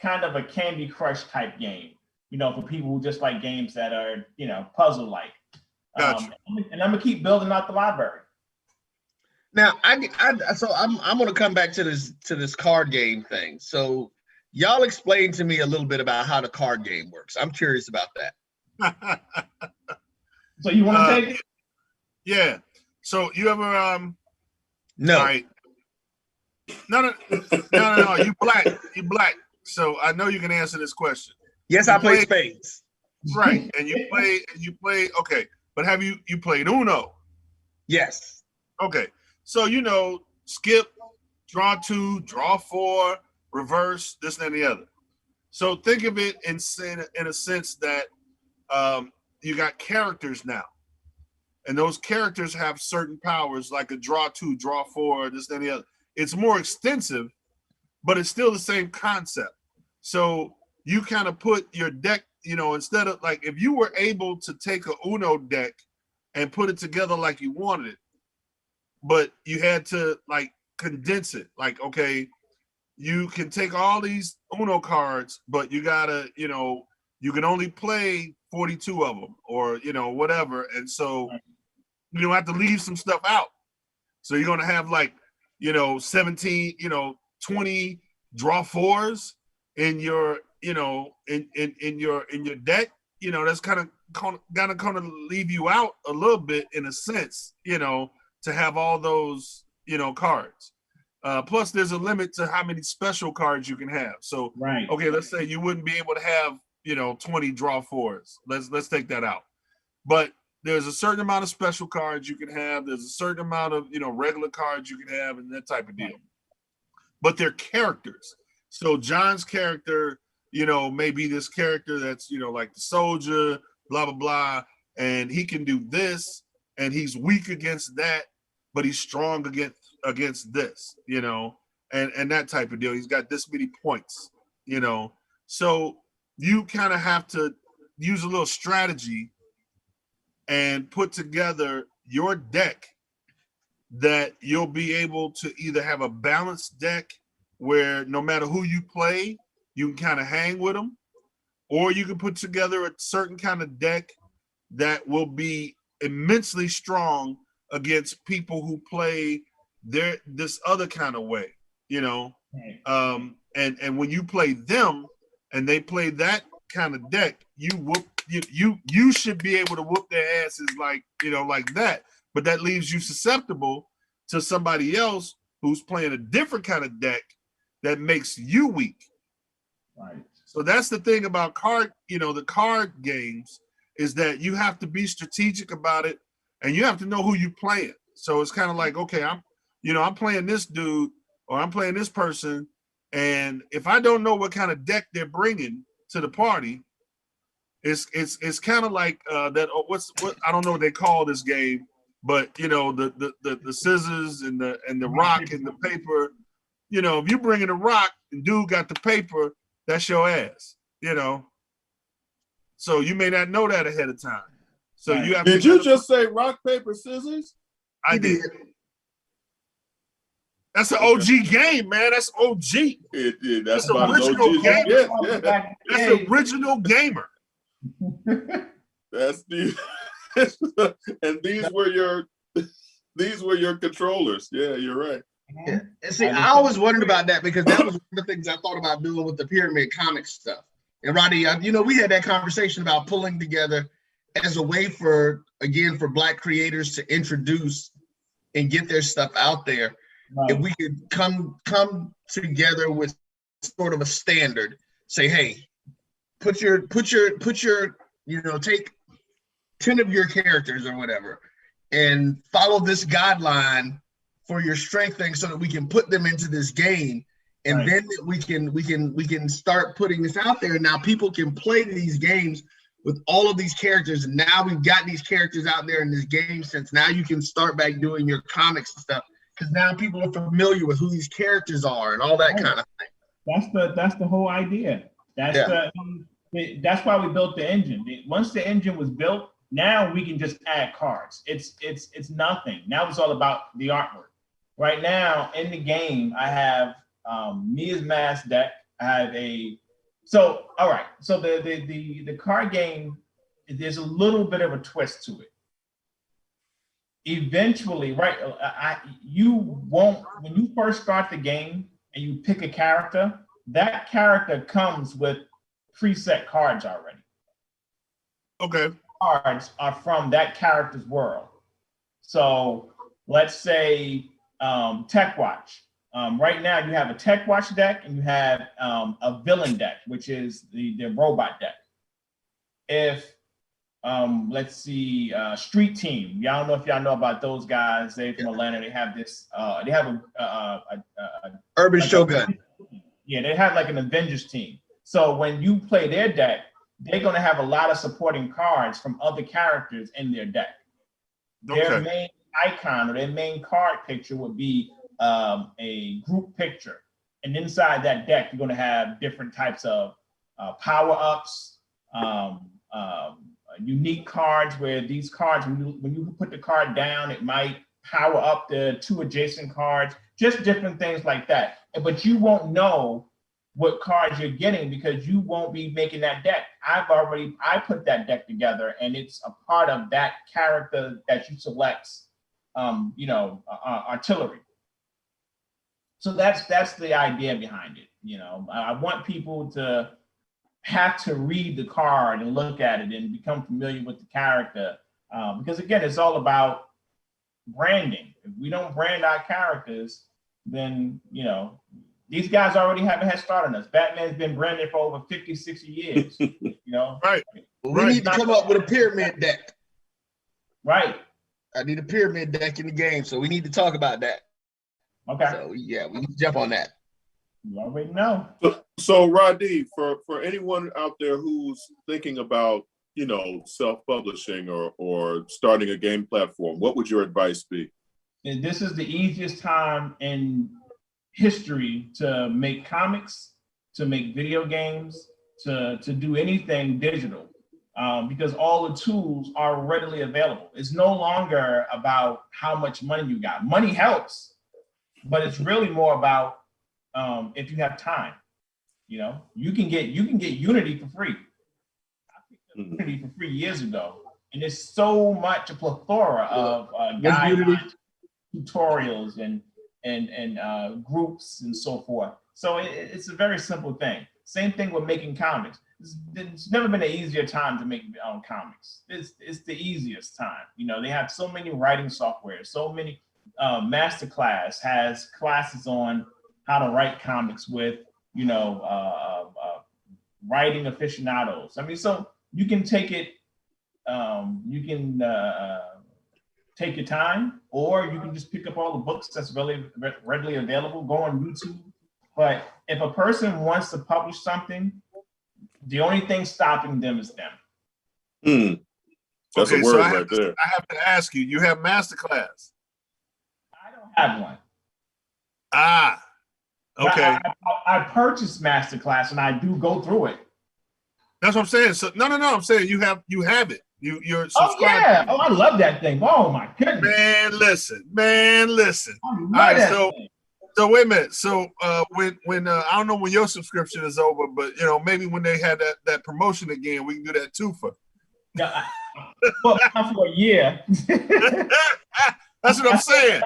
kind of a Candy Crush type game. For people who just like games that are puzzle like. Gotcha. And I'm gonna keep building out the library. Now I'm gonna come back to this card game thing. So y'all explain to me a little bit about how the card game works. I'm curious about that. So you want to take it? Yeah. So you ever No. All right. No. You black. So I know you can answer this question. Yes, I play spades. Right. And you play. Okay. But have you played Uno? Yes. Okay. So skip, draw 2, draw 4, reverse, this and the other. So think of it in a sense that you got characters now. And those characters have certain powers, like a draw 2, draw 4, this and the other. It's more extensive, but it's still the same concept. So you kind of put your deck, instead of like, if you were able to take a Uno deck and put it together like you wanted it, but you had to like condense it. Like, okay, you can take all these Uno cards, but you gotta, you can only play 42 of them or, whatever. And so you have to leave some stuff out. So you're going to have like, 17, 20 draw 4s in your, in your deck. That's kind of leave you out a little bit in a sense, to have all those, cards. Plus there's a limit to how many special cards you can have. So, right. Okay, let's say you wouldn't be able to have, 20 draw 4s. Let's take that out. But there's a certain amount of special cards you can have. There's a certain amount of, regular cards you can have and that type of deal. But they're characters. So John's character, may be this character that's, like the soldier, blah, blah, blah. And he can do this and he's weak against that, but he's strong against this, and that type of deal. He's got this many points, So you kind of have to use a little strategy and put together your deck that you'll be able to either have a balanced deck where no matter who you play, you can kind of hang with them, or you can put together a certain kind of deck that will be immensely strong against people who play this other kind of way, and when you play them and they play that kind of deck, you should be able to whoop their asses like that. But that leaves you susceptible to somebody else who's playing a different kind of deck that makes you weak. Right. So that's the thing about the card games is that you have to be strategic about it and you have to know who you're playing. So it's kind of like, okay, I'm playing this dude or I'm playing this person. And if I don't know what kind of deck they're bringing to the party, it's kind of like that. What I don't know what they call this game, but the scissors and the rock and the paper. If you bring in a rock and dude got the paper, that's your ass. So you may not know that ahead of time. So you have. Did you just say rock paper scissors? I did. That's an OG game, man. That's OG. That's the original OG. game. Yeah. That's the original gamer. That's the and these were your controllers. Yeah, you're right. Yeah. And see, I always wondered about that because that was one of the things I thought about doing with the Pyramid Comics stuff. And Radi, we had that conversation about pulling together as a way for Black creators to introduce and get their stuff out there. Right. If we could come together with sort of a standard, say, hey, put your, take 10 of your characters or whatever, and follow this guideline for your strength thing, so that we can put them into this game, and right. Then we can start putting this out there. Now people can play these games with all of these characters, and now we've got these characters out there in this game sense. Now you can start back doing your comics and stuff, because now people are familiar with who these characters are and all that kind of thing. That's the whole idea. That's why we built the engine. Once the engine was built, now we can just add cards. It's nothing. Now it's all about the artwork. Right now in the game, I have Mia's Mask deck. I have So the card game, there's a little bit of a twist to it. Eventually, right? You won't, when you first start the game and you pick a character, that character comes with preset cards already. Okay. Cards are from that character's world. So let's say Tech Watch. Right now you have a Tech Watch deck and you have a villain deck, which is the robot deck. If let's see, Street Team. Y'all know if y'all know about those guys. They from Atlanta. They have this. They have a Urban Shogun. Yeah, they have like an Avengers team. So when you play their deck, they're gonna have a lot of supporting cards from other characters in their deck. Okay. Their main icon or their main card picture would be a group picture, and inside that deck you're going to have different types of power-ups, unique cards, where these cards, when you put the card down, it might power up the 2 adjacent cards, just different things like that. But you won't know what cards you're getting because you won't be making that deck. I put that deck together, and it's a part of that character that you select, artillery. So that's the idea behind it. I want people to have to read the card and look at it and become familiar with the character, because again, it's all about branding. If we don't brand our characters, then these guys already have a head start on us. Batman's been branded for over 50, 60 years. Right. We need to come up with a pyramid deck. Right. I need a pyramid deck in the game, so we need to talk about that. Okay. So yeah, we need to jump on that. You already know. So Radi, for anyone out there who's thinking about, self-publishing or starting a game platform, what would your advice be? And this is the easiest time in history to make comics, to make video games, to do anything digital, because all the tools are readily available. It's no longer about how much money you got. Money helps. But it's really more about if you have time. You can get Unity for free. I picked up Unity for free years ago, and there's so much a plethora of guidelines, tutorials, and groups and so forth. So it's a very simple thing. Same thing with making comics. It's never been an easier time to make comics. It's the easiest time. They have so many writing software, so many. Masterclass has classes on how to write comics with writing aficionados. So you can take it, take your time, or you can just pick up all the books that's really readily available. Go on YouTube. But if a person wants to publish something, the only thing stopping them is them. That's a word right there. I have to ask you. You have Masterclass. Have one. Okay. I purchased Masterclass and I do go through it. That's what I'm saying. So no. I'm saying you have it. You're subscribed. Oh yeah. Oh, I love that thing. Oh my goodness. Man, listen. All right. So wait a minute. So when I don't know when your subscription is over, but maybe when they had that promotion again, we can do that too for. Yeah. Well, for a year. That's what I'm saying.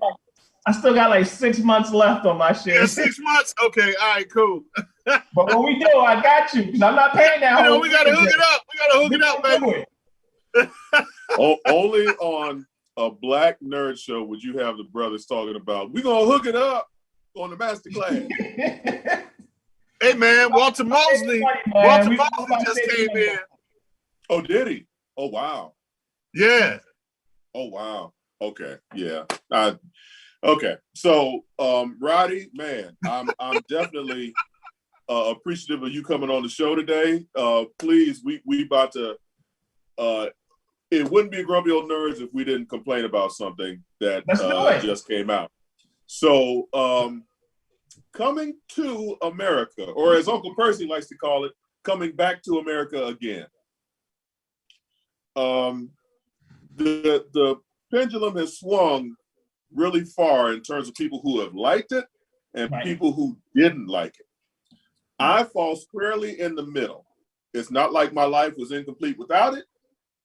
I still got like 6 months left on my share. Yeah, 6 months? Okay, all right, cool. But when we do, I got you, because I'm not paying that. We got to hook it up. We got to hook it up, baby. Only on a black nerd show would you have the brothers talking about, we're going to hook it up on the master class. Hey, man, Walter Mosley just came in. Oh, did he? Oh, wow. Yeah. Oh, wow. Okay. Yeah. Okay. So, Radi, man, I'm definitely appreciative of you coming on the show today. Please, we about to, it wouldn't be Grumpy Old Nerds if we didn't complain about something that just came out. So, coming to America, or as Uncle Percy likes to call it, coming back to America again. The pendulum has swung really far in terms of people who have liked it and people who didn't like it. I fall squarely in the middle. It's not like my life was incomplete without it.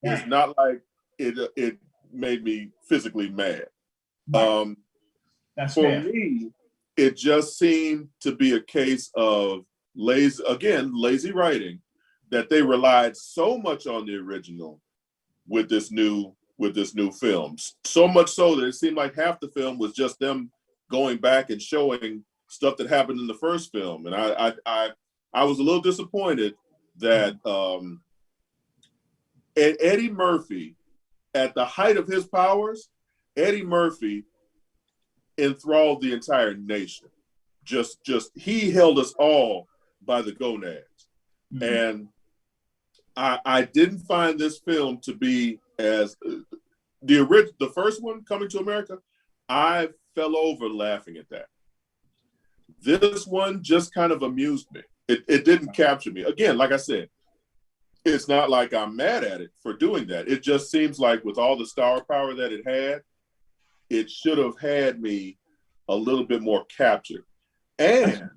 It's not like it made me physically mad. That's for fair. me, it just seemed to be a case of lazy writing, that they relied so much on the original with this new film. So much so that it seemed like half the film was just them going back and showing stuff that happened in the first film. And I was a little disappointed that Eddie Murphy, at the height of his powers, Eddie Murphy enthralled the entire nation. Just he held us all by the gonads. Mm-hmm. And I didn't find this film to be as the first one, Coming to America. I fell over laughing at that. This one just kind of amused me. It didn't capture me. Again, like I said, it's not like I'm mad at it for doing that. It just seems like with all the star power that it had, it should have had me a little bit more captured. And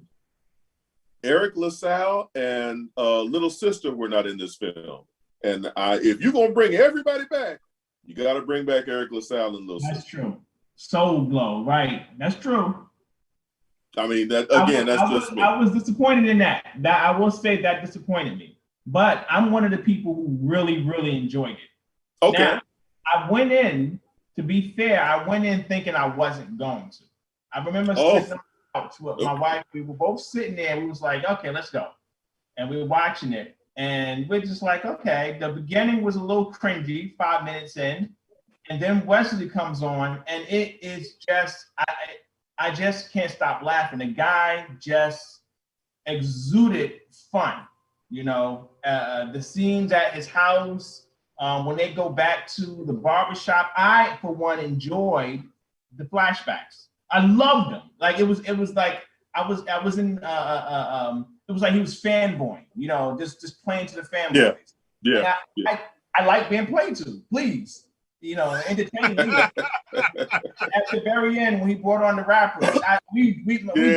Eric LaSalle and Little Sister were not in this film. And if you're going to bring everybody back, you got to bring back Eric LaSalle and Little Sister. That's true. Soul Glow, right. That's true. I mean, that's just me. I was disappointed in that. That I will say that disappointed me. But I'm one of the people who really, really enjoyed it. Okay. Now, I went in, to be fair, I went in thinking I wasn't going to. I remember sitting on the couch with my wife. We were both sitting there. We was like, okay, let's go. And we were watching it. And we're just like, okay. The beginning was a little cringy, 5 minutes in. And then Wesley comes on, and it is just, I just can't stop laughing. The guy just exuded fun. You know, the scenes at his house, when they go back to the barbershop, I, for one, enjoyed the flashbacks. I loved them. Like it was like I was in it was like he was fanboying, you know, just playing to the fanboys. Yeah. I like being played to, please. You know, entertain me. At the very end, when he brought on the rappers, we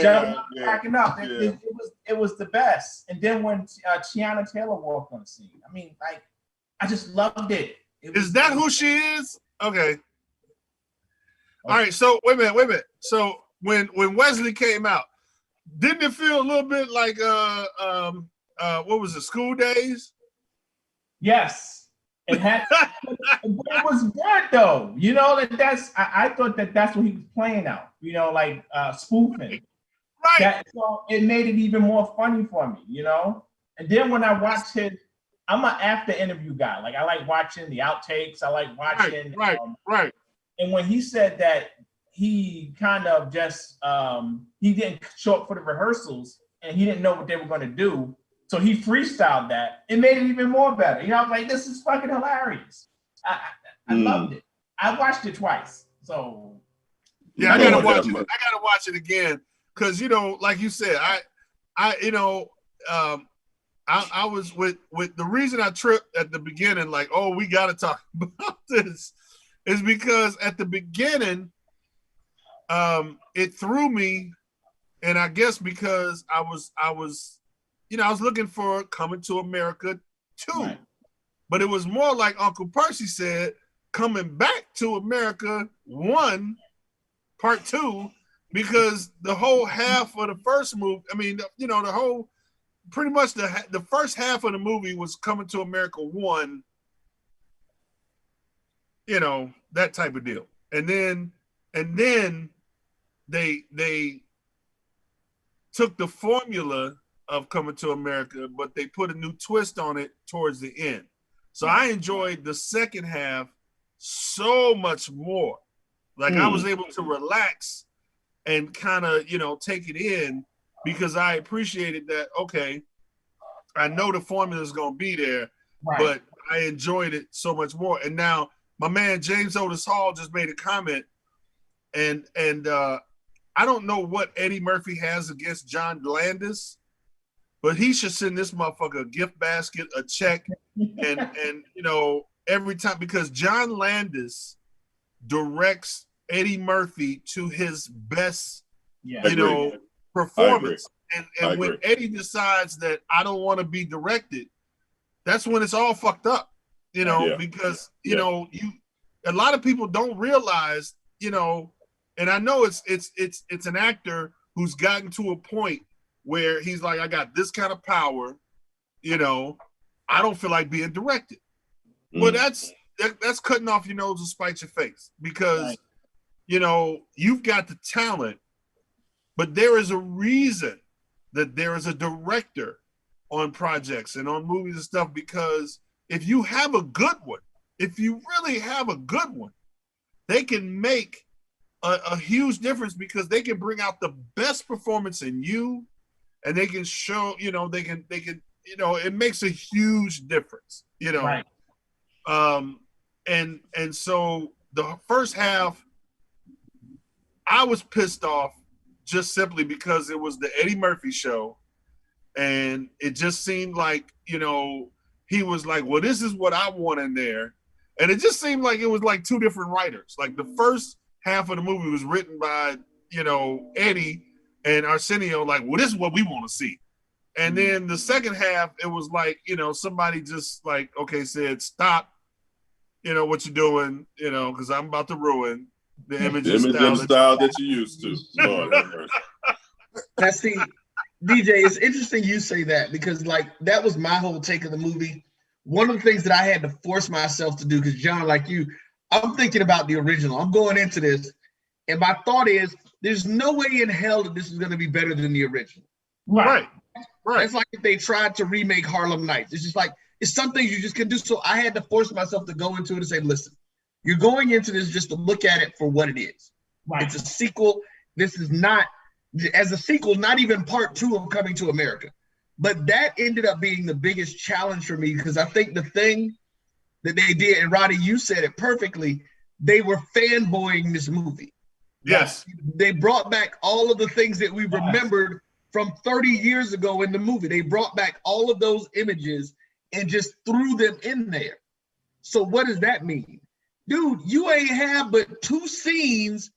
jumped up, cracking up. It was the best. And then when Tiana Taylor walked on the scene, I mean, like, I just loved it. Is that who she is? Okay. All right. So wait a minute. So when Wesley came out, didn't it feel a little bit like what was it, School Days? Yes. It had, but it was good though. You know, I thought that's what he was playing out. You know, like spoofing. Right. So it made it even more funny for me. You know. And then when I watched I'm an after interview guy. Like I like watching the outtakes. I like watching. Right. And when he said that he kind of just he didn't show up for the rehearsals and he didn't know what they were going to do. So he freestyled that. It made it even more better. You know, I was like, this is fucking hilarious. I loved it. I watched it twice. So yeah, I gotta watch it. I gotta watch it again. Cause you know, like you said, I was with the reason I tripped at the beginning, like, oh, we gotta talk about this, is because at the beginning, it threw me, and I guess because I was looking for Coming to America 2. Right. But it was more like Uncle Percy said, Coming Back to America 1, Part 2, because the whole half of the first movie, I mean, you know, pretty much the first half of the movie was Coming to America 1, you know, that type of deal. And then they took the formula of Coming to America, but they put a new twist on it towards the end. So I enjoyed the second half so much more. Like I was able to relax and kind of, you know, take it in because I appreciated that, okay, I know the formula is going to be there, but I enjoyed it so much more. And now my man James Otis Hall just made a comment, and I don't know what Eddie Murphy has against John Landis, but he should send this motherfucker a gift basket, a check, and you know, every time, because John Landis directs Eddie Murphy to his best, you know, performance. And when Eddie decides that I don't want to be directed, that's when it's all fucked up, you know, because you know, a lot of people don't realize, you know, and I know it's an actor who's gotten to a point where he's like, I got this kind of power, you know, I don't feel like being directed. Well, that's cutting off your nose to spite your face, because you know, you've got the talent, but there is a reason that there is a director on projects and on movies and stuff, because if you have a good one, if you really have a good one, they can make a huge difference, because they can bring out the best performance in you, and they can show, you know, they can, you know, it makes a huge difference, you know. And so the first half, I was pissed off just simply because it was the Eddie Murphy show, and it just seemed like, you know, he was like, well, this is what I want in there. And it just seemed like it was like two different writers. Like the first half of the movie was written by, you know, Eddie and Arsenio, like, well, this is what we want to see. And then the second half, it was like, you know, somebody just like, okay, said, stop, you know, what you're doing, you know, because I'm about to ruin the image and style that you used to. Lord have mercy. Now, see, DJ, it's interesting you say that, because like that was my whole take of the movie. One of the things that I had to force myself to do, because John, like you, I'm thinking about the original. I'm going into this, and my thought is, there's no way in hell that this is going to be better than the original. Right. It's like if they tried to remake Harlem Nights. It's just like, it's some things you just can do. So I had to force myself to go into it and say, listen, you're going into this just to look at it for what it is. It's a sequel. This is not, as a sequel, not even part 2 of Coming to America. But that ended up being the biggest challenge for me, because I think the thing that they did, and Radi, you said it perfectly, they were fanboying this movie. Yes. They brought back all of the things that we remembered from 30 years ago in the movie. They brought back all of those images and just threw them in there. So what does that mean? Dude, you ain't have but 2 scenes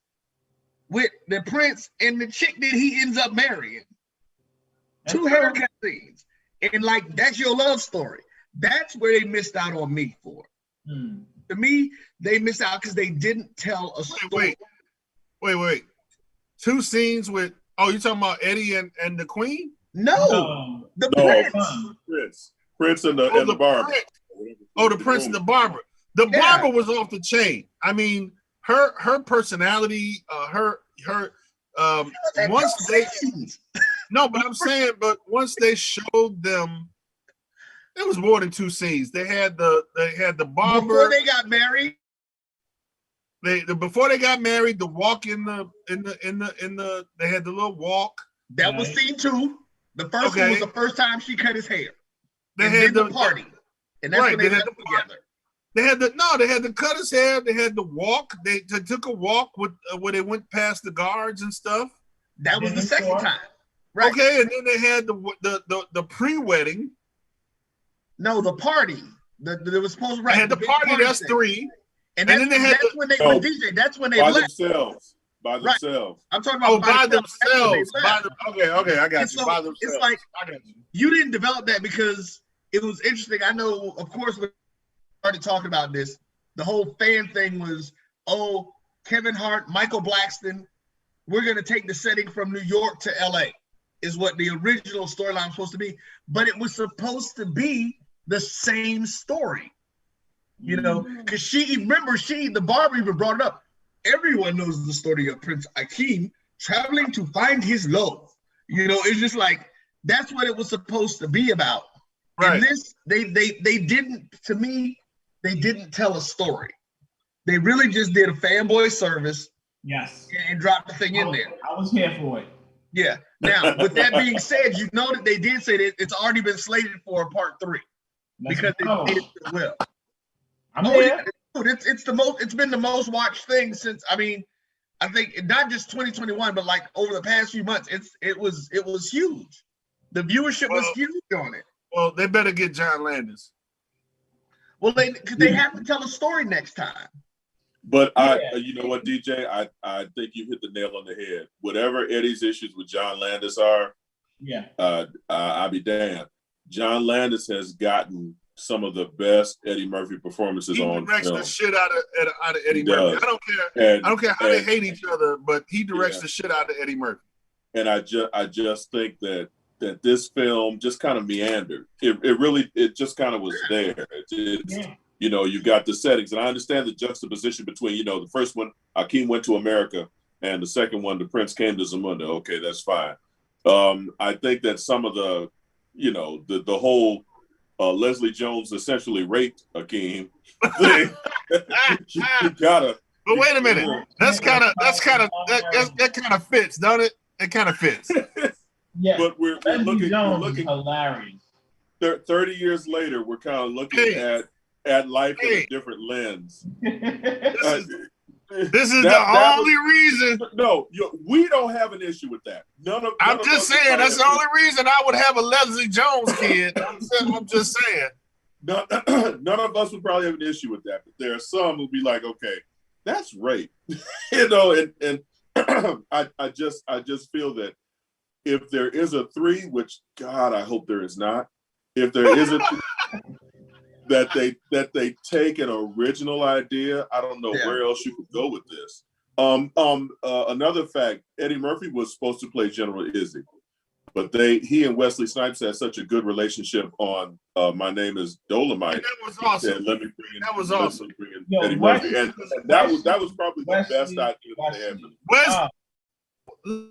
with the prince and the chick that he ends up marrying. 2 haircut scenes. And like, that's your love story. That's where they missed out on me for. To me, they missed out because they didn't tell a story. Wait. 2 scenes with, oh, you talking about Eddie and the Queen? No. The Prince and the barber. Oh, the Prince and the barber. The barber was off the chain. I mean, her personality, once they no, but I'm saying, but once they showed them, it was more than 2 scenes. They had the barber before they got married. Before they got married, the walk in the they had the little walk. That was scene 2. The first one was the first time she cut his hair. They had the party, and that's when they left together. They had to cut his hair. They had the walk. They took a walk with where they went past the guards and stuff. That was the second time, right? Okay, and then they had the pre-wedding. No, the party. There was supposed to They had the party. That's 3. And then they had when they were DJ. That's when they left themselves. By themselves. I'm talking about by themselves. Okay, I got you. So by themselves. It's like you didn't develop that because it was interesting. I know, of course, we started talking about this. The whole fan thing was, oh, Kevin Hart, Michael Blackston, we're going to take the setting from New York to LA, is what the original storyline was supposed to be. But it was supposed to be the same story. You know, because the barber even brought it up. Everyone knows the story of Prince Akeem traveling to find his love. You know, it's just like that's what it was supposed to be about. Right. And this, they didn't. To me, they didn't tell a story. They really just did a fanboy service. Yes. And dropped the thing in there. I was here for it. Yeah. Now, with that being said, you know that they did say that it's already been slated for a part 3 because it did so well. I'm here. Yeah, it's been the most watched thing since, I think not just 2021, but like over the past few months, it was huge. The viewership was huge on it. Well, they better get John Landis. Well, they have to tell a story next time. But you know what, DJ, I think you hit the nail on the head. Whatever Eddie's issues with John Landis are, I'll be damned. John Landis has gotten some of the best Eddie Murphy performances on film. He directs the shit out of Eddie Murphy. I don't care how they hate each other, but he directs the shit out of Eddie Murphy. And I just think that this film just kind of meandered. It just kind of was there. You know, you got the settings, and I understand the juxtaposition between, you know, the first one, Akeem went to America, and the second one, the Prince came to Zamunda. Okay, that's fine. I think that some of the, you know, the whole Leslie Jones essentially raped Akeem thing. You gotta. But wait a minute, that kind of fits, don't it? It kind of fits. Yeah, but we're looking hilarious. 30 years later, we're kind of looking at life in a different lens. This is the only reason. No, we don't have an issue with that. I'm just saying that's the only reason I would have a Leslie Jones kid. I'm just saying. None of us would probably have an issue with that, but there are some who'd be like, okay, that's rape. You know, and I just feel that if there is a 3, which God, I hope there is not, if there is a 3, that they take an original idea, I don't know where else you could go with this. Another fact, Eddie Murphy was supposed to play General Izzy, but he and Wesley Snipes had such a good relationship on My Name Is Dolomite. And that was awesome. That was awesome. Eddie Murphy, and that was probably the best idea that they had. Wesley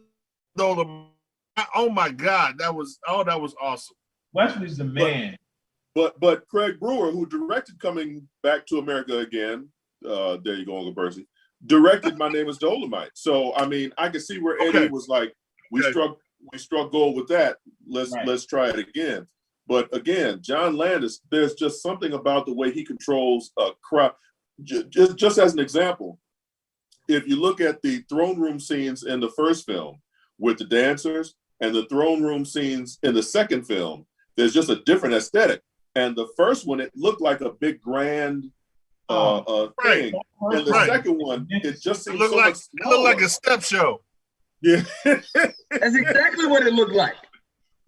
Dolomite. Oh my God, that was awesome. Wesley's the man. But Craig Brewer, who directed Coming Back to America Again, there you go, Uncle Percy, directed My Name Is Dolomite. So I mean, I can see where Eddie was like, we struck gold with that. Let's try it again. But again, John Landis, there's just something about the way he controls a crowd. Just as an example, if you look at the throne room scenes in the first film with the dancers and the throne room scenes in the second film, there's just a different aesthetic. And the first one, it looked like a big grand thing. And the second one, it just seemed it looked like a step show. Yeah. That's exactly what it looked like.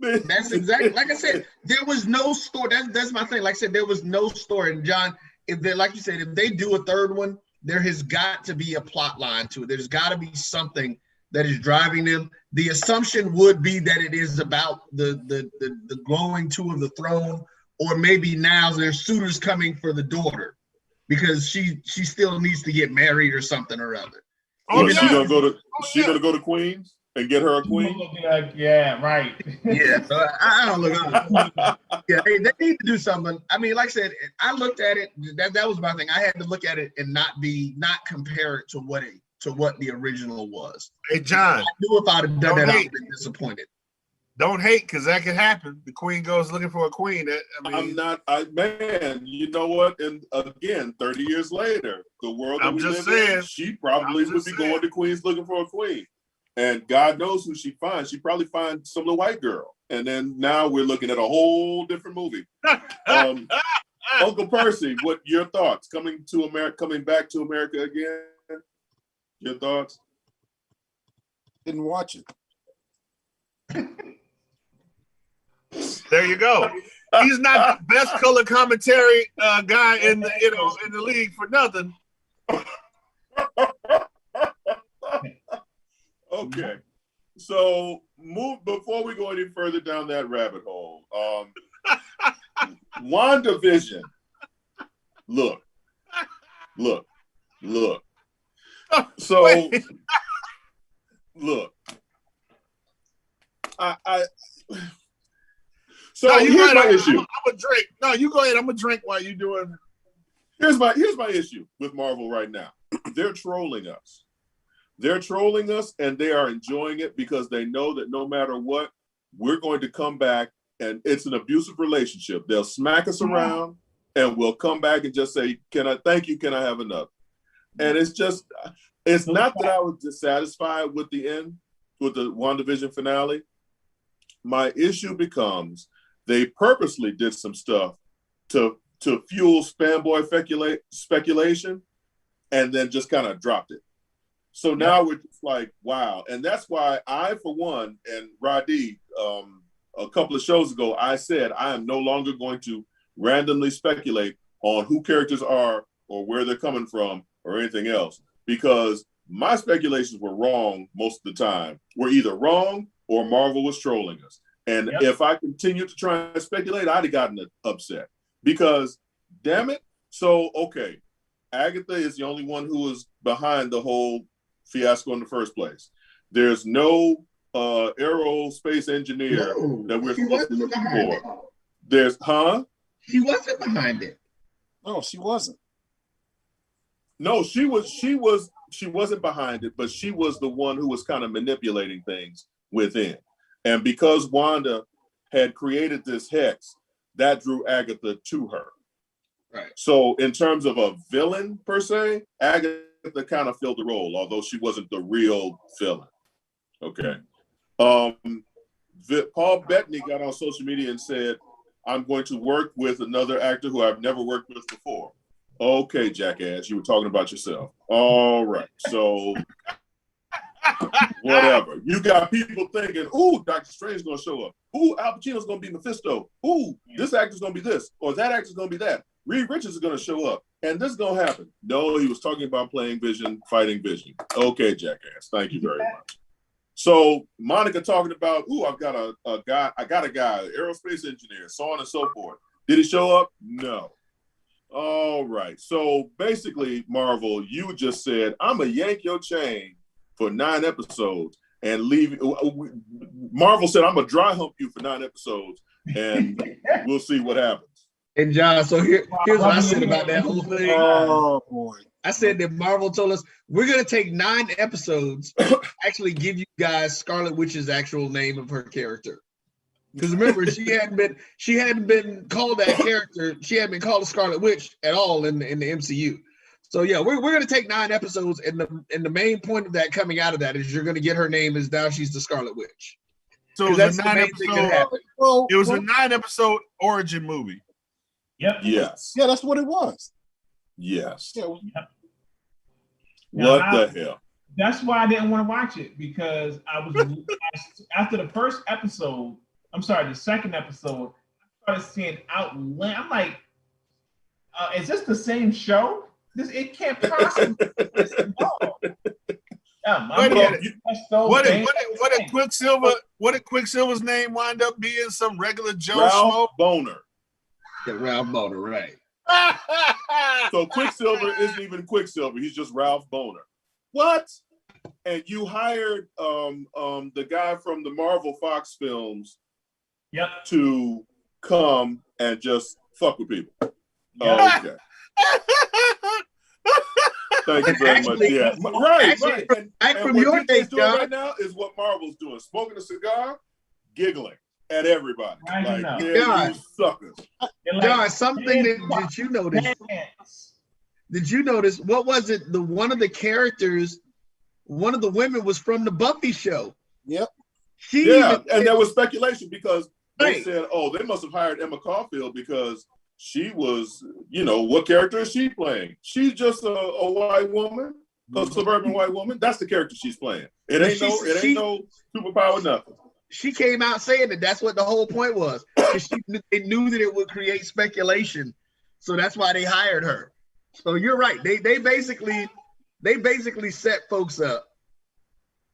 That's exactly, like I said, there was no story. That's my thing. Like I said, there was no story. And John, if they, like you said, if they do a third one, there has got to be a plot line to it. There's got to be something that is driving them. The assumption would be that it is about the glowing two of the throne, or maybe now there's suitors coming for the daughter because she still needs to get married or something or other. Oh, yeah. She's gonna go to Queens and get her a queen. Yeah, right. Yeah, so I don't look. Yeah, they need to do something. I mean, like I said, I looked at it. That was my thing. I had to look at it and not compare it to what the original was. Hey, John, I knew if I'd have done that, I'd have been disappointed. Don't hate, because that could happen. The queen goes looking for a queen. Man, you know what? And again, 30 years later, the world that we live in, she probably would be going to Queens looking for a queen. And God knows who she finds. She probably finds some little white girl. And then now we're looking at a whole different movie. Uncle Percy, what your thoughts? Coming back to America again? Your thoughts? Didn't watch it. There you go. He's not the best color commentary guy in the league for nothing. Okay, so before we go any further down that rabbit hole. WandaVision. Look, Look. So, look. So no, here's my issue. I'm gonna drink. No, you go ahead. I'm gonna drink while you doing. Here's my issue with Marvel right now. They're trolling us. They're trolling us, and they are enjoying it because they know that no matter what, we're going to come back, and it's an abusive relationship. They'll smack us around, and we'll come back and just say, "Can I thank you? Can I have another?" And it's not that I was dissatisfied with the end, with the WandaVision finale. My issue becomes they purposely did some stuff to fuel fanboy speculation, and then just kind of dropped it. So now we're just like, wow. And that's why I, for one, and Radi, a couple of shows ago, I said I am no longer going to randomly speculate on who characters are or where they're coming from or anything else, because my speculations were wrong most of the time. We're either wrong or Marvel was trolling us. And if I continued to try and speculate, I'd have gotten upset because, damn it. So, okay, Agatha is the only one who was behind the whole fiasco in the first place. There's no aerospace engineer that we're supposed to look for. There's, She wasn't behind it. No, she wasn't. No, she wasn't behind it, but she was the one who was kind of manipulating things within. And because Wanda had created this hex, that drew Agatha to her. Right. So in terms of a villain per se, Agatha kind of filled the role, although she wasn't the real villain. Okay. Paul Bettany got on social media and said, "I'm going to work with another actor who I've never worked with before." Okay, jackass, you were talking about yourself. All right, so whatever. You got people thinking, "Ooh, Doctor Strange's gonna show up. Ooh, Al Pacino's gonna be Mephisto. Ooh, this actor's gonna be this, or that actor's gonna be that. Reed Richards is gonna show up, and this is gonna happen." No, he was talking about playing Vision, fighting Vision. Okay, jackass. Thank you very much. So Monica talking about, "Ooh, I've got a guy, aerospace engineer, so on and so forth." Did he show up? No. All right. So basically, Marvel, you just said, "I'm gonna yank your chain for 9 episodes and leave." Marvel said, "I'm gonna dry hump you for 9 episodes, and we'll see what happens." And John, so here's what I said about that whole thing. Oh boy. I said that Marvel told us we're gonna take 9 episodes, actually give you guys Scarlet Witch's actual name of her character. Because remember, she hadn't been called that character. She hadn't been called a Scarlet Witch at all in the MCU. So yeah, we're gonna take 9 episodes, and the main point of that coming out of that is you're gonna get her name is now she's the Scarlet Witch. So it was a 9-episode. It was a 9-episode origin movie. Yep. Yes. Yeah, that's what it was. Yes. Yeah. What the hell? That's why I didn't want to watch it, because after the first episode. The second episode, I started seeing outland. I'm like, is this the same show? It can't possibly be this. No. What did Quicksilver's name wind up being? Some regular Joe Ralph Boner. Yeah, Ralph Boner, right. So Quicksilver isn't even Quicksilver. He's just Ralph Boner. What? And you hired the guy from the Marvel Fox films to come and just fuck with people. Okay. Thank you very much. Yeah. Right. And from what your DJ's doing John. right now is what Marvel's doing. Smoking a cigar, giggling at everybody. You suckers. John, something that you noticed. Did you notice, what was it? One of the characters, one of the women was from the Buffy show. Yep. And there was speculation because they said, "Oh, they must have hired Emma Caulfield because she was, what character is she playing? She's just a white woman, a suburban white woman. That's the character she's playing. It ain't no superpower, nothing." She came out saying that that's what the whole point was. They knew that it would create speculation, so that's why they hired her. So you're right. They basically set folks up.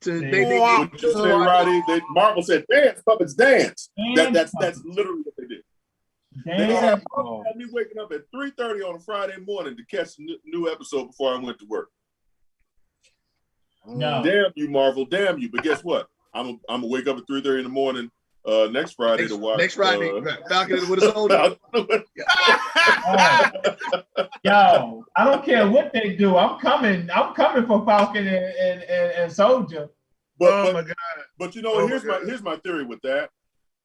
Marvel said, "Dance, puppets, dance." That's literally what they did. They had me waking up at 3:30 on a Friday morning to catch a new episode before I went to work. No. Damn you, Marvel. Damn you. But guess what? I'm gonna wake up at 3:30 in the morning next Friday to watch. Next Friday, Falcon with a Soldier. Yo, I don't care what they do. I'm coming for Falcon and Soldier. But, my God. But you know, here's my theory with that.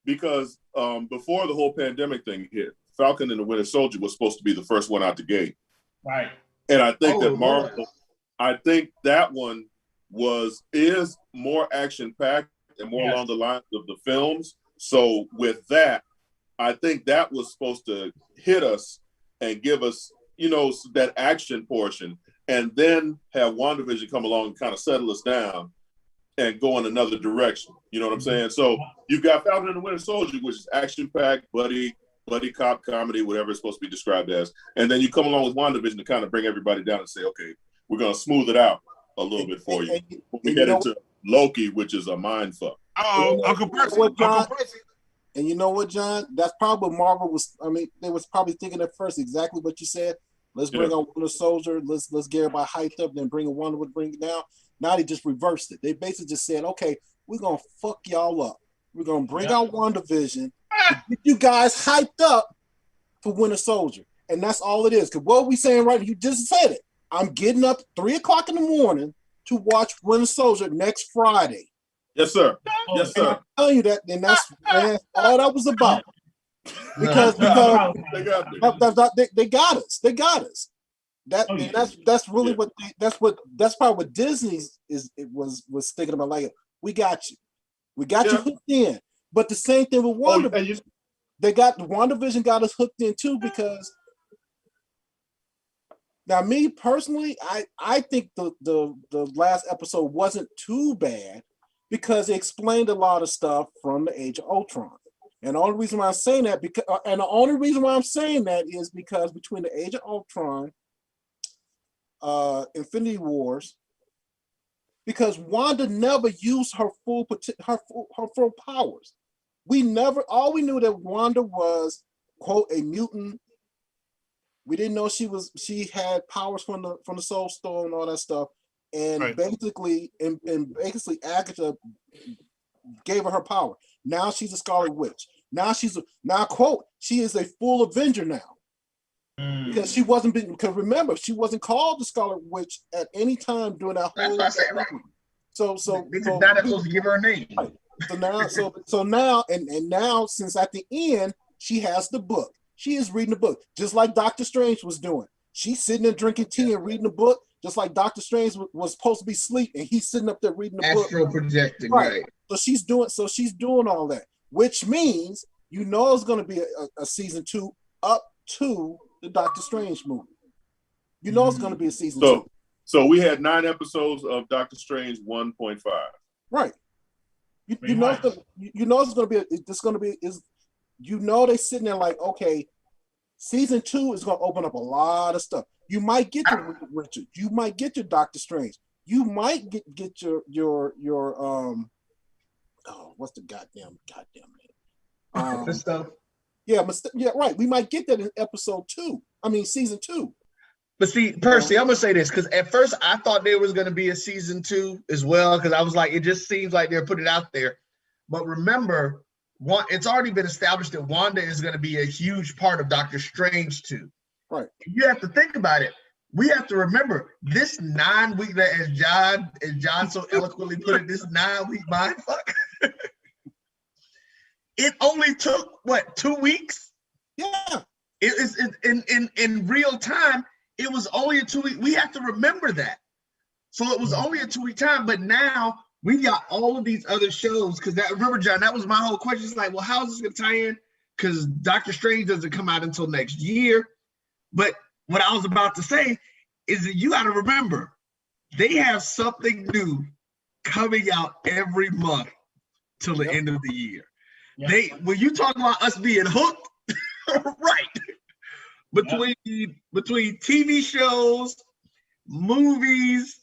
Because before the whole pandemic thing hit, Falcon and the Winter Soldier was supposed to be the first one out the gate. Right. And I think that Marvel, I think that one is more action-packed and more along the lines of the films. So with that, I think that was supposed to hit us and give us, you know, that action portion, and then have WandaVision come along and kind of settle us down and go in another direction. You know what I'm saying? So you've got Falcon and the Winter Soldier, which is action-packed, buddy cop comedy, whatever it's supposed to be described as. And then you come along with WandaVision to kind of bring everybody down and say, okay, we're going to smooth it out a little bit for you. When we get into Loki, which is a mind fuck. Uncle Percy. And you know what, John? That's probably what Marvel was. I mean, they was probably thinking at first exactly what you said. Let's bring on Winter Soldier. Let's get everybody hyped up, then bring Wanda, would bring it down. Now they just reversed it. They basically just said, okay, we're gonna fuck y'all up. We're gonna bring out WandaVision, get you guys hyped up for Winter Soldier, and that's all it is. Because what we saying right? You just said it. I'm getting up 3:00 in the morning to watch Winter Soldier next Friday. Yes, sir. Yes, sir. I'm telling you that, and that's all that was about. Because they got us. They got us. That's really what that's probably what Disney was thinking about. Like, we got you hooked in. But the same thing with WandaVision. WandaVision got us hooked in too, because now me personally, I think the last episode wasn't too bad, because it explained a lot of stuff from the Age of Ultron. And the only reason why I'm saying that is because between the Age of Ultron, Infinity Wars, because Wanda never used her full powers. All we knew that Wanda was, quote, a mutant. We didn't know she had powers from the Soul Stone and all that stuff. And basically Agatha gave her power. Now she's a Scarlet Witch. Now quote, she is a full Avenger now. Because she wasn't because remember, she wasn't called the Scarlet Witch at any time during that whole. That's what I said, right. So not supposed to give her a name. Right. So now now since at the end she has the book. She is reading the book, just like Doctor Strange was doing. She's sitting there drinking tea and reading the book, just like Doctor Strange was supposed to be asleep, and he's sitting up there reading the book. Astral projecting, right. So she's doing all that, which means it's going to be a season 2 up to the Doctor Strange movie. It's going to be a season 2. So we had 9 episodes of Doctor Strange 1.5. Right. It's going to be they're sitting there like, okay, season 2 is going to open up a lot of stuff. You might get your Richard. You might get your Doctor Strange. You might get your what's the goddamn name? This stuff. Yeah, right. We might get that in season 2. But see, Percy, I'm gonna say this because at first I thought there was gonna be a season 2 as well, because I was like, it just seems like they're putting it out there. But remember, it's already been established that Wanda is gonna be a huge part of Doctor Strange 2. Right. You have to think about it. We have to remember this 9-week, as John so eloquently put it, this 9-week mind fuck. It only took 2 weeks? Yeah. It is in real time. It was only a 2 week. We have to remember that. So it was only a 2 week time, but now we got all of these other shows. Because remember, John, that was my whole question. It's like, well, how is this going to tie in? Because Doctor Strange doesn't come out until next year. But what I was about to say is that you got to remember, they have something new coming out every month till the end of the year. Yep. When you talk about us being hooked, right? Between TV shows, movies,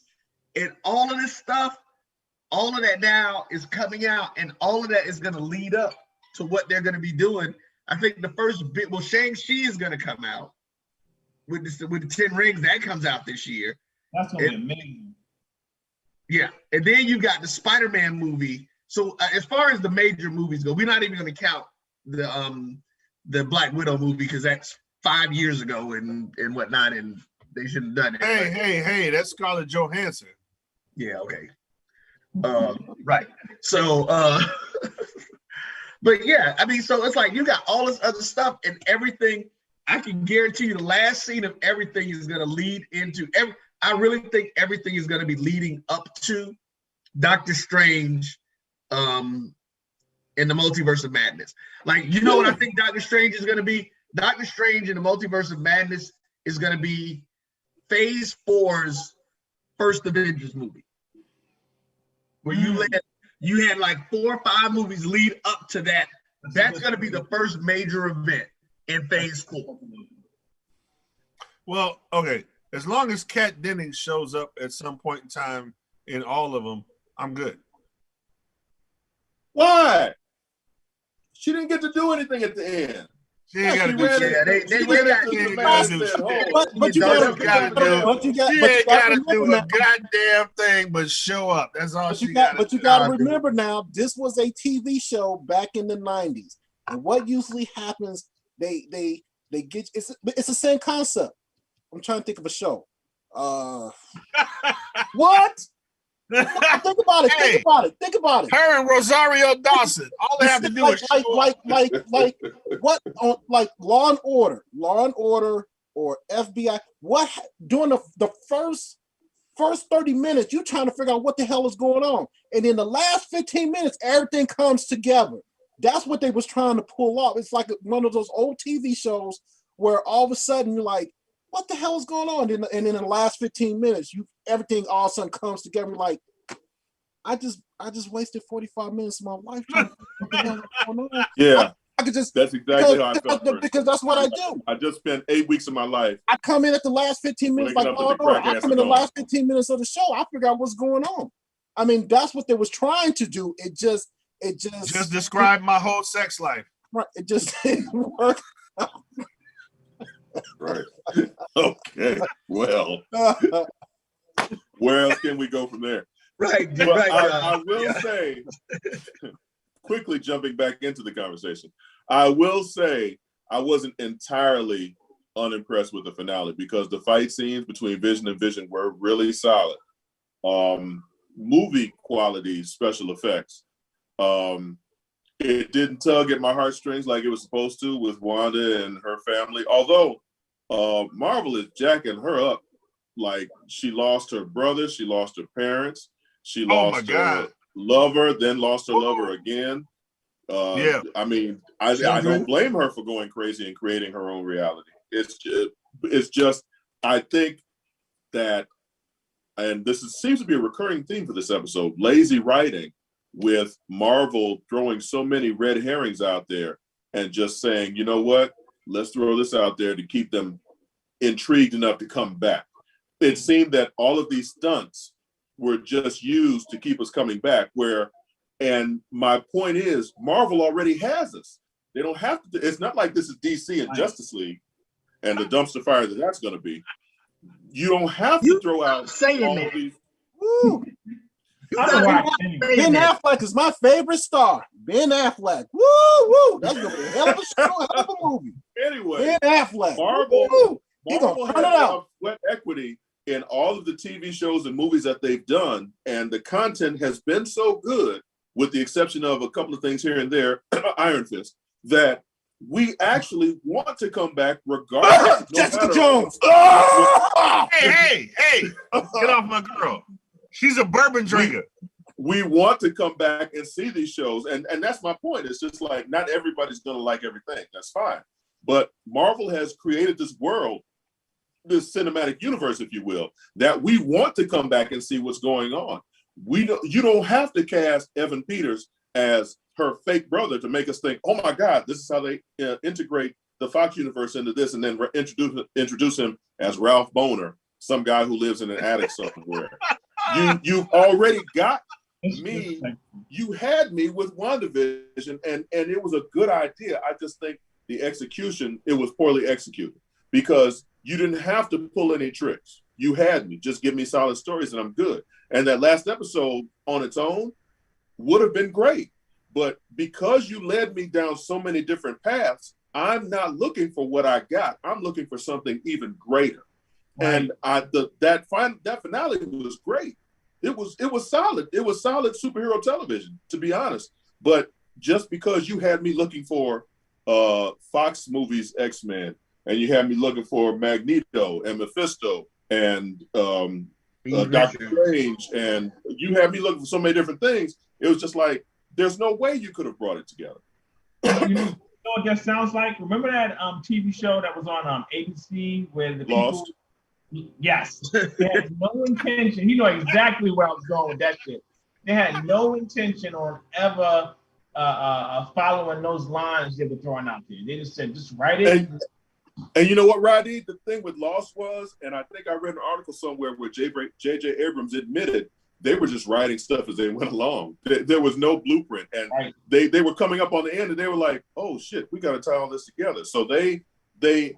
and all of this stuff, all of that now is coming out, and all of that is going to lead up to what they're going to be doing I think the first bit. Well, Shang-Chi is gonna come out with the 10 Rings that comes out this year. That's gonna be amazing. Yeah, and then you got the Spider-Man movie. So as far as the major movies go, we're not even gonna count the Black Widow movie because that's 5 years ago and whatnot, and they shouldn't have done it. Hey, that's Scarlett Johansson. Yeah, okay. Right. So but yeah, I mean, so it's like you got all this other stuff and everything. I can guarantee you the last scene of everything is gonna lead into I really think everything is gonna be leading up to Doctor Strange in the Multiverse of Madness. Like, you know what I think Doctor Strange is gonna be? Doctor Strange in the Multiverse of Madness is gonna be Phase 4's first Avengers movie. Where you had like 4 or 5 movies lead up to that. That's going to be the first major event in Phase 4. Well, okay. As long as Kat Dennings shows up at some point in time in all of them, I'm good. Why? She didn't get to do anything at the end. She ain't got to do shit. They ran into the man and said, But you got to do a goddamn thing but show up. That's all she got to do. But you got to remember now, this was a TV show back in the 90s. And what usually happens, they get, it's the same concept. I'm trying to think of a show. What? Think about it. Hey, think about it. Her and Rosario Dawson. All they have to do is like what on like Law and Order or FBI. What during the first 30 minutes, you're trying to figure out what the hell is going on, and in the last 15 minutes, everything comes together. That's what they was trying to pull off. It's like one of those old TV shows where all of a sudden you're like, what the hell is going on? And then in the last 15 minutes, everything all of a sudden comes together. Like, I just wasted 45 minutes of my life trying to figure out what's going on. Yeah. I could just that's exactly how I felt. Because that's what I do. I just spent 8 weeks of my life. I come in at the last 15 minutes, like, oh no, I come in the last 15 minutes of the show, I figure out what's going on. I mean, that's what they was trying to do. It just described my whole sex life. Right. It just didn't work. Right. Okay. Well, where else can we go from there? Right. But right. I will say, quickly jumping back into the conversation, I will say I wasn't entirely unimpressed with the finale because the fight scenes between Vision and Vision were really solid. Movie quality, special effects. It didn't tug at my heartstrings like it was supposed to with Wanda and her family. Although Marvel is jacking her up, like she lost her brother, she lost her parents, she lost her lover, then lost her lover again. I mean, I don't blame her for going crazy and creating her own reality. It's just I think that, and seems to be a recurring theme for this episode, lazy writing, with Marvel throwing so many red herrings out there and just saying, you know what, let's throw this out there to keep them intrigued enough to come back. It seemed that all of these stunts were just used to keep us coming back, and my point is, Marvel already has us. They don't have to, it's not like this is DC and Justice League and the dumpster fire that's going to be. You don't have to throw out all of these. Woo. Ben Affleck is my favorite star. Ben Affleck. Woo! That's gonna be a hell of a show, hell of a movie. Anyway, Ben Affleck. Marvel gonna turn it out. Sweat equity in all of the TV shows and movies that they've done, and the content has been so good, with the exception of a couple of things here and there, Iron Fist, that we actually want to come back regardless. Jessica Jones. Hey! Get off my girl. She's a bourbon drinker. We want to come back and see these shows. And that's my point. It's just like, not everybody's going to like everything. That's fine. But Marvel has created this world, this cinematic universe, if you will, that we want to come back and see what's going on. You don't have to cast Evan Peters as her fake brother to make us think, oh my God, this is how they integrate the Fox universe into this, and then introduce him as Ralph Boner, some guy who lives in an attic somewhere. You've already got me. You had me with WandaVision, and it was a good idea. I just think the execution, it was poorly executed because you didn't have to pull any tricks. You had me. Just give me solid stories and I'm good. And that last episode on its own would have been great. But because you led me down so many different paths, I'm not looking for what I got. I'm looking for something even greater. Right. And that finale was great. It was solid. It was solid superhero television, to be honest. But just because you had me looking for Fox movies X-Men, and you had me looking for Magneto and Mephisto and Doctor Strange, and you had me looking for so many different things, it was just like, there's no way you could have brought it together. You know what that sounds like? Remember that TV show that was on ABC where the Lost? People... Yes. They had no intention. You know exactly where I was going with that shit. They had no intention on ever following those lines they were throwing out there. They just said, just write it. And you know what, Radi? The thing with Lost was, and I think I read an article somewhere where J.J. Abrams admitted they were just writing stuff as they went along. There was no blueprint. And right. they were coming up on the end and they were like, oh shit, we got to tie all this together. So they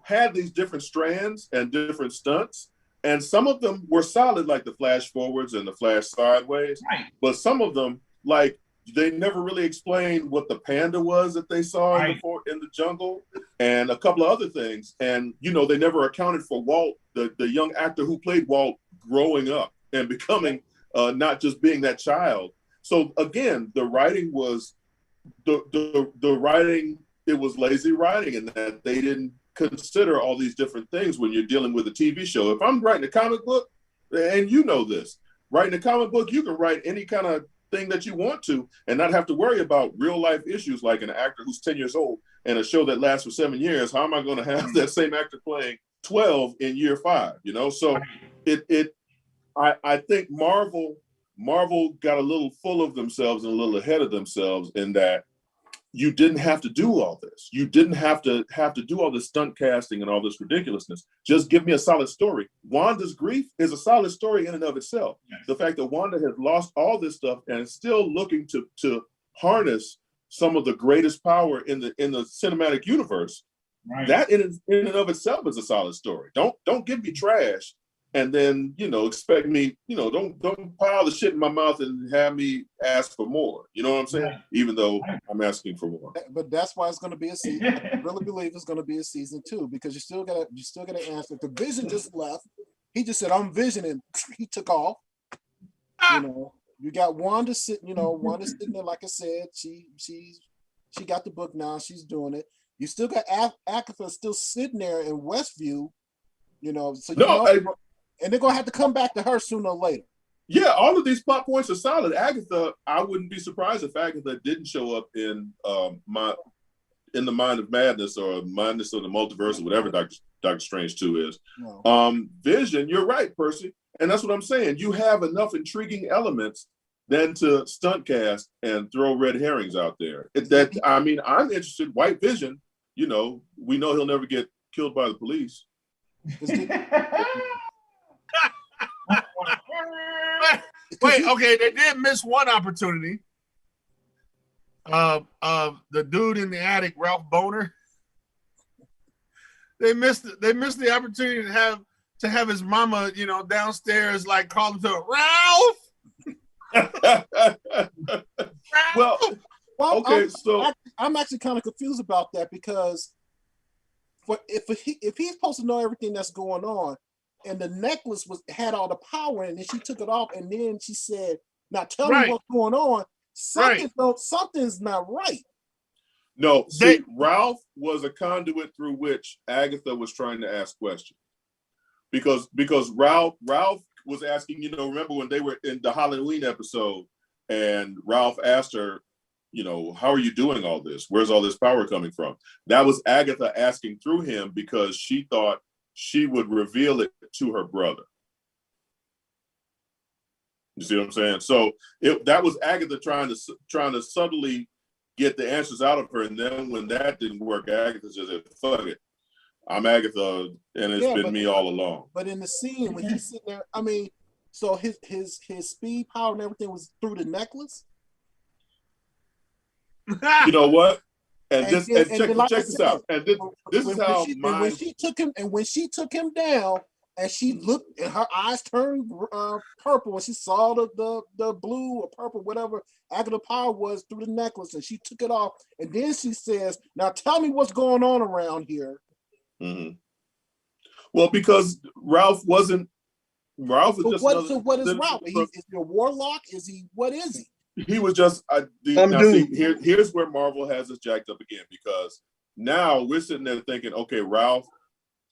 had these different strands and different stunts. And some of them were solid, like the flash forwards and the flash sideways. Right. But some of them, like, they never really explained what the panda was that they saw right. in the jungle and a couple of other things. And, you know, they never accounted for Walt, the young actor who played Walt, growing up and becoming not just being that child. So again, the writing was the writing, it was lazy writing in that they didn't consider all these different things when you're dealing with a TV show. If I'm writing a comic book, and you know this, writing a comic book, you can write any kind of thing that you want to and not have to worry about real life issues like an actor who's 10 years old and a show that lasts for 7 years. How am I going to have that same actor playing 12 in year 5? You know, so I think Marvel got a little full of themselves and a little ahead of themselves in that you didn't have to do all this. You didn't have to do all this stunt casting and all this ridiculousness. Just give me a solid story. Wanda's grief is a solid story in and of itself. Yes. The fact that Wanda has lost all this stuff and is still looking to harness some of the greatest power in the cinematic universe. Right. That in and of itself is a solid story. Don't give me trash and then, you know, expect me, you know, don't pile the shit in my mouth and have me ask for more. You know what I'm saying? Right. Even though I'm asking for more. But that's why it's going to be a season. I really believe it's going to be a season 2 because you still got to answer. The Vision just left. He just said, "I'm Vision," and he took off. You know, you got Wanda sitting. You know, Wanda sitting there. Like I said, she got the book now. She's doing it. You still got Agatha still sitting there in Westview. You know, so and they're gonna have to come back to her sooner or later. Yeah, all of these plot points are solid. Agatha, I wouldn't be surprised if Agatha didn't show up in the Mind of Madness or Madness of the Multiverse or whatever Doctor Strange 2 is. No. Vision, you're right, Percy, and that's what I'm saying. You have enough intriguing elements than to stunt cast and throw red herrings out there. I'm interested. White Vision, you know, we know he'll never get killed by the police. Wait, okay, they did miss one opportunity. The dude in the attic, Ralph Boner. They missed the opportunity to have his mama, you know, downstairs, like calling to her, Ralph. Well, okay, I'm actually kind of confused about that because if he's supposed to know everything that's going on, and the necklace had all the power, and then she took it off, and then she said, "Now tell me what's going on." Something's not right. No, see, Ralph was a conduit through which Agatha was trying to ask questions, because Ralph was asking. You know, remember when they were in the Halloween episode, and Ralph asked her, you know, how are you doing all this? Where's all this power coming from? That was Agatha asking through him because she thought she would reveal it to her brother. You see what I'm saying? So that was Agatha trying to subtly get the answers out of her, and then when that didn't work, Agatha just said, "Fuck it, I'm Agatha, and it's been me all along." But in the scene when he's sitting there, I mean, so his speed, power, and everything was through the necklace. You know what? And this, then, and check like I this said, out. And this is how when she took him down, and she looked, and her eyes turned purple when she saw the blue or purple, whatever Agatha Power was, through the necklace, and she took it off. And then she says, "Now tell me what's going on around here." Mm-hmm. Well, because Ralph is just what is Ralph? Is he a warlock? What is he? He was just here's where Marvel has us jacked up again, because now we're sitting there thinking, okay, Ralph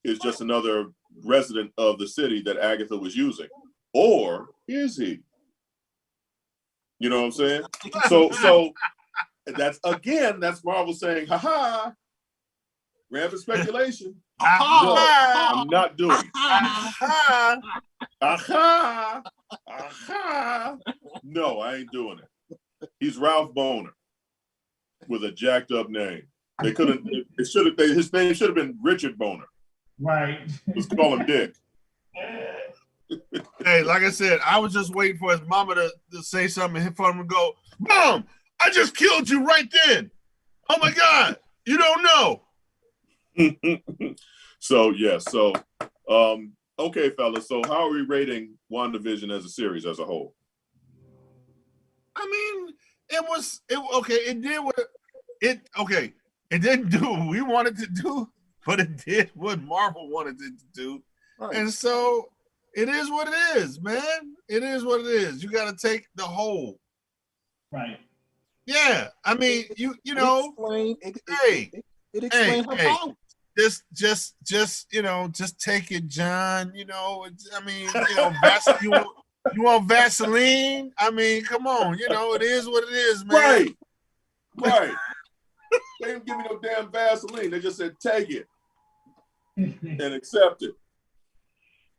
is just another resident of the city that Agatha was using, or is he? You know what I'm saying? So that's Marvel saying, ha, rampant speculation. No, I'm not doing it. No, I ain't doing it. He's Ralph Boner with a jacked up name. They couldn't. His name should have been Richard Boner. Right. Let's call him Dick. Hey, like I said, I was just waiting for his mama to say something and for him to go, "Mom, I just killed you right then. Oh my God, you don't know." Okay, fellas. So how are we rating WandaVision as a series as a whole? I mean, it didn't do what we wanted to do, but it did what Marvel wanted it to do. Right. And so it is what it is, man. It is what it is. You got to take the whole. Right. Yeah. I mean, you know, it explains her power. Just take it, John. You know, you want Vaseline? I mean, come on. You know, it is what it is, man. Right. They didn't give me no damn Vaseline. They just said, take it and accept it.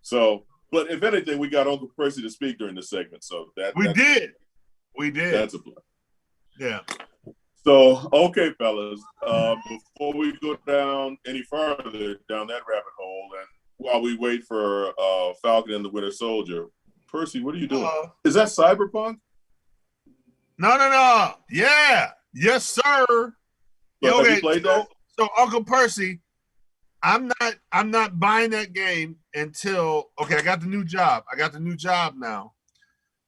So, but if anything, we got Uncle Percy to speak during the segment. So we did. That's a plus. Yeah. So, okay, fellas, before we go down any further down that rabbit hole, and while we wait for Falcon and the Winter Soldier, Percy, what are you doing? Is that Cyberpunk? No. Yeah. Yes, sir. Have you played that? So Uncle Percy, I'm not buying that game until I got the new job. I got the new job now.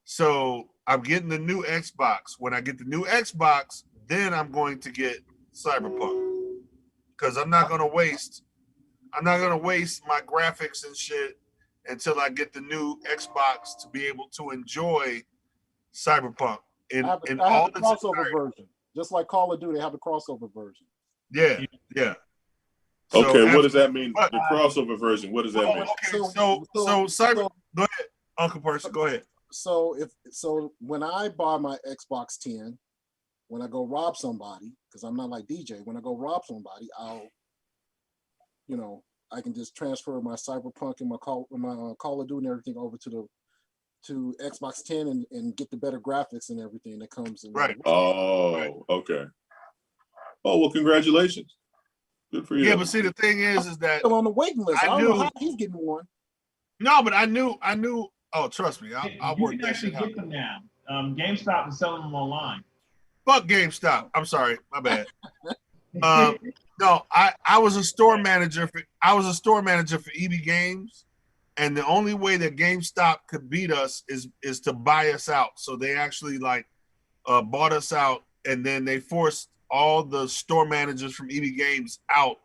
So I'm getting the new Xbox. When I get the new Xbox, then I'm going to get Cyberpunk. Because I'm not gonna waste my graphics and shit until I get the new Xbox to be able to enjoy Cyberpunk in all the crossover version. Just like Call of Duty, they have the crossover version. Yeah. Okay, what does that mean? The crossover version. What does that mean? Okay, so Cyber. Go ahead, Uncle Percy. Go ahead. So when I buy my Xbox 10, when I go rob somebody, because I'm not like DJ, when I go rob somebody, I can just transfer my Cyberpunk and my Call of Duty and everything over to Xbox 10 and get the better graphics and everything that comes in. Right. Oh, okay. Oh, well, congratulations. Good for you. Yeah, but see, the thing is that still on the waiting list. I don't know how he's getting one. No, but I knew. Oh, trust me, I'll work that shit out. You can actually get them now. GameStop is selling them online. Fuck GameStop. I'm sorry, my bad. No, I was a store manager for EB Games, and the only way that GameStop could beat us is to buy us out. So they actually bought us out, and then they forced all the store managers from EB Games out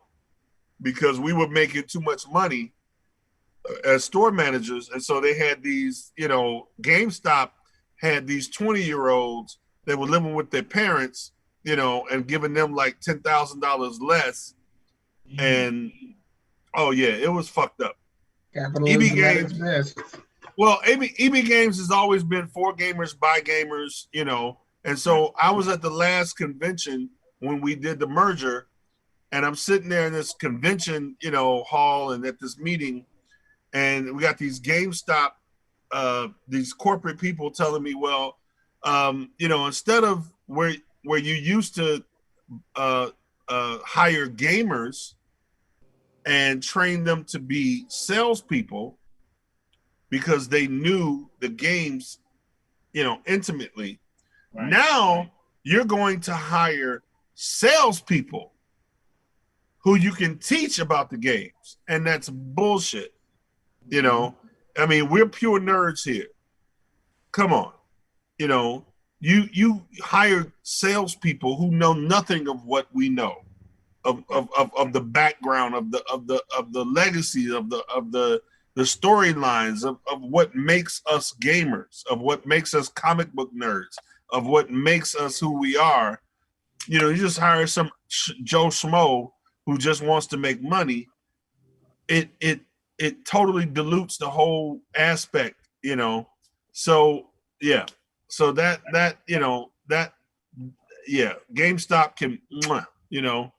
because we were making too much money as store managers. And so they had these, GameStop had these 20-year-olds that were living with their parents, and giving them like $10,000 less. And it was fucked up. EB Games. Well, EB Games has always been for gamers, by gamers, And so I was at the last convention when we did the merger, and I'm sitting there in this convention, hall and at this meeting, and we got these GameStop, these corporate people telling me, well, instead of where you used to hire gamers and train them to be salespeople because they knew the games, intimately. Right. Now you're going to hire salespeople who you can teach about the games, and that's bullshit. You know, I mean, we're pure nerds here. Come on, you know, you hire salespeople who know nothing of what we know, of the background, of the legacy, of the storylines, of what makes us gamers, of what makes us comic book nerds, of what makes us who we are. You know, you just hire some Joe Schmo who just wants to make money. It totally dilutes the whole aspect, you know. So yeah, so that you know that yeah, GameStop can, you know,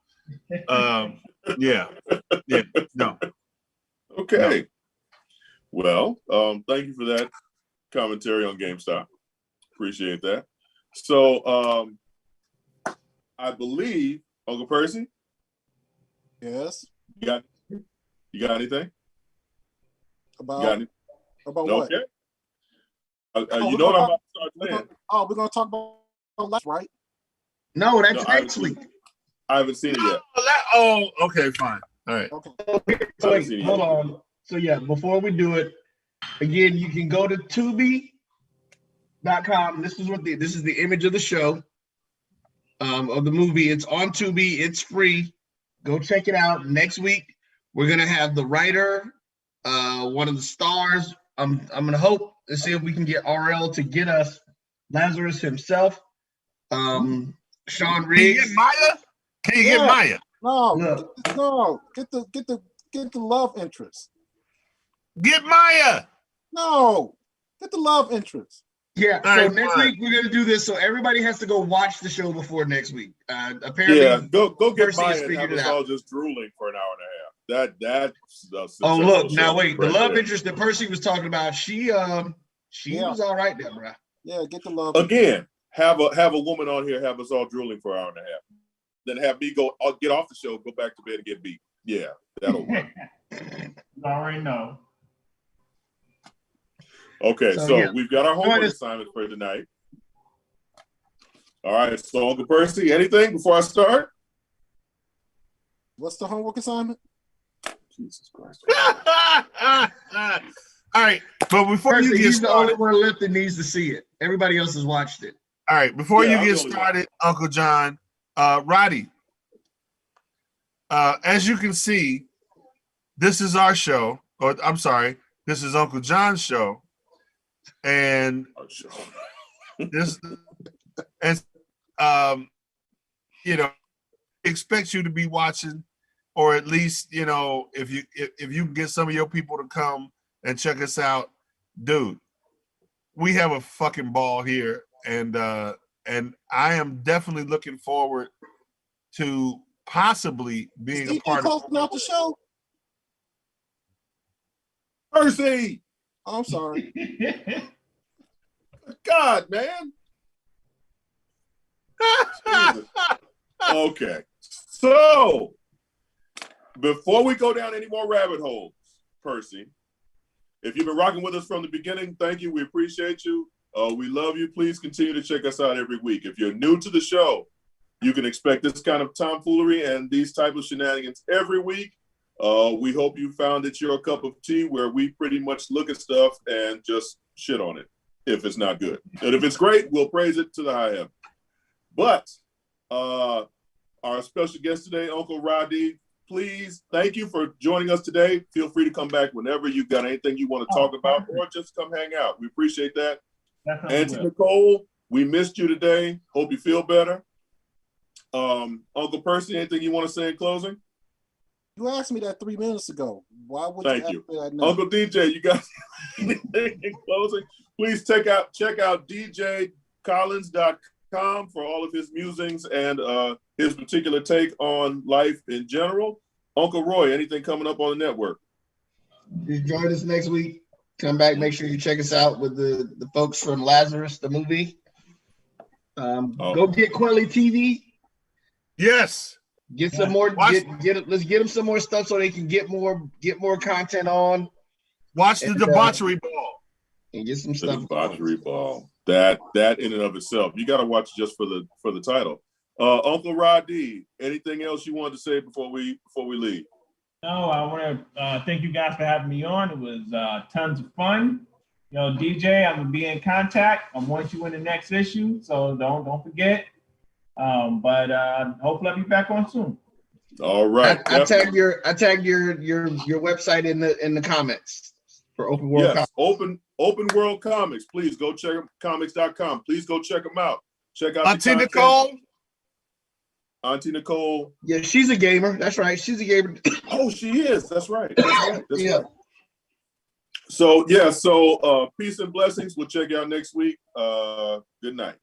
yeah, no. Okay. No. Well, thank you for that commentary on GameStop. Appreciate that. So I believe, Uncle Percy. Yes. You got anything? About what? Okay. You know what I'm about to start saying. We're gonna talk about last, right? No, that's next week. I haven't seen it yet. Okay, fine. All right. Okay. So wait, hold on. So yeah, before we do it, again, you can go to Tubi.com. This is the image of the show, of the movie. It's on Tubi. It's free. Go check it out. Next week, we're gonna have the writer, one of the stars. I'm gonna hope to see if we can get RL to get us Lazarus himself. Sean Riggs. Can you get Maya? No, get the love interest. Get Maya. No, get the love interest. Yeah. So next week we're gonna do this. So everybody has to go watch the show before next week. Apparently, yeah. Go get Percy Maya has and figured have it us out. all just drooling for an hour and a half. That's oh look now wait, the love there. interest that Percy was talking about. She was all right there, bro. Yeah, get the love again. Have a woman on here have us all drooling for an hour and a half. Then have me get off the show, go back to bed and get beat. Yeah, that'll work. You already know. Okay, so we've got our homework assignment for tonight. All right, so Uncle Percy, anything before I start? What's the homework assignment? Jesus Christ. All right, but before Percy, you get he's started, the only one left that needs to see it. Everybody else has watched it. All right, before Yeah, you get started, Uncle John, Radi, as you can see, this is our show, or I'm sorry, this is Uncle John's show, and this, and you know, expect you to be watching, or at least, you know, if you can get some of your people to come and check us out, dude, we have a fucking ball here, and I am definitely looking forward to possibly being a part of the show. Percy, I'm sorry. God, man. Okay, so before we go down any more rabbit holes, Percy, if you've been rocking with us from the beginning, thank you. We appreciate you. We love you. Please continue to check us out every week. If you're new to the show, you can expect this kind of tomfoolery and these type of shenanigans every week. We hope you found it your cup of tea, where we pretty much look at stuff and just shit on it if it's not good. And if it's great, we'll praise it to the high heaven. But our special guest today, Uncle Radi, please, thank you for joining us today. Feel free to come back whenever you've got anything you want to talk about, or just come hang out. We appreciate that. Auntie Nicole, we missed you today. Hope you feel better. Uncle Percy, anything you want to say in closing? You asked me that 3 minutes ago. Why would Thank you you. ask me that now? Uncle DJ, you got anything in closing? Please check out djcollins.com for all of his musings and his particular take on life in general. Uncle Roy, anything coming up on the network? Just join us next week. Come back. Make sure you check us out with the folks from Lazarus, the movie. Go get Quelly TV. Yes. Get some more. Let's get them some more stuff so they can get more content on. Watch the debauchery ball and get some stuff. Debauchery ball. That in and of itself, you got to watch just for the title. Uncle Radi, anything else you wanted to say before we leave? No, I want to thank you guys for having me on. It was tons of fun. You know, DJ, I'm gonna be in contact. I want you in the next issue, so don't forget. But hopefully I'll be back on soon. All right. I tagged your website in the comments for Open World. Yes, Comics. Open World Comics. Please go check them, comics.com. Please go check them out. Check out Auntie Nicole. Auntie Nicole. Yeah, she's a gamer. That's right. She's a gamer. Oh, she is. That's right. That's right. So yeah, peace and blessings. We'll check you out next week. Good night.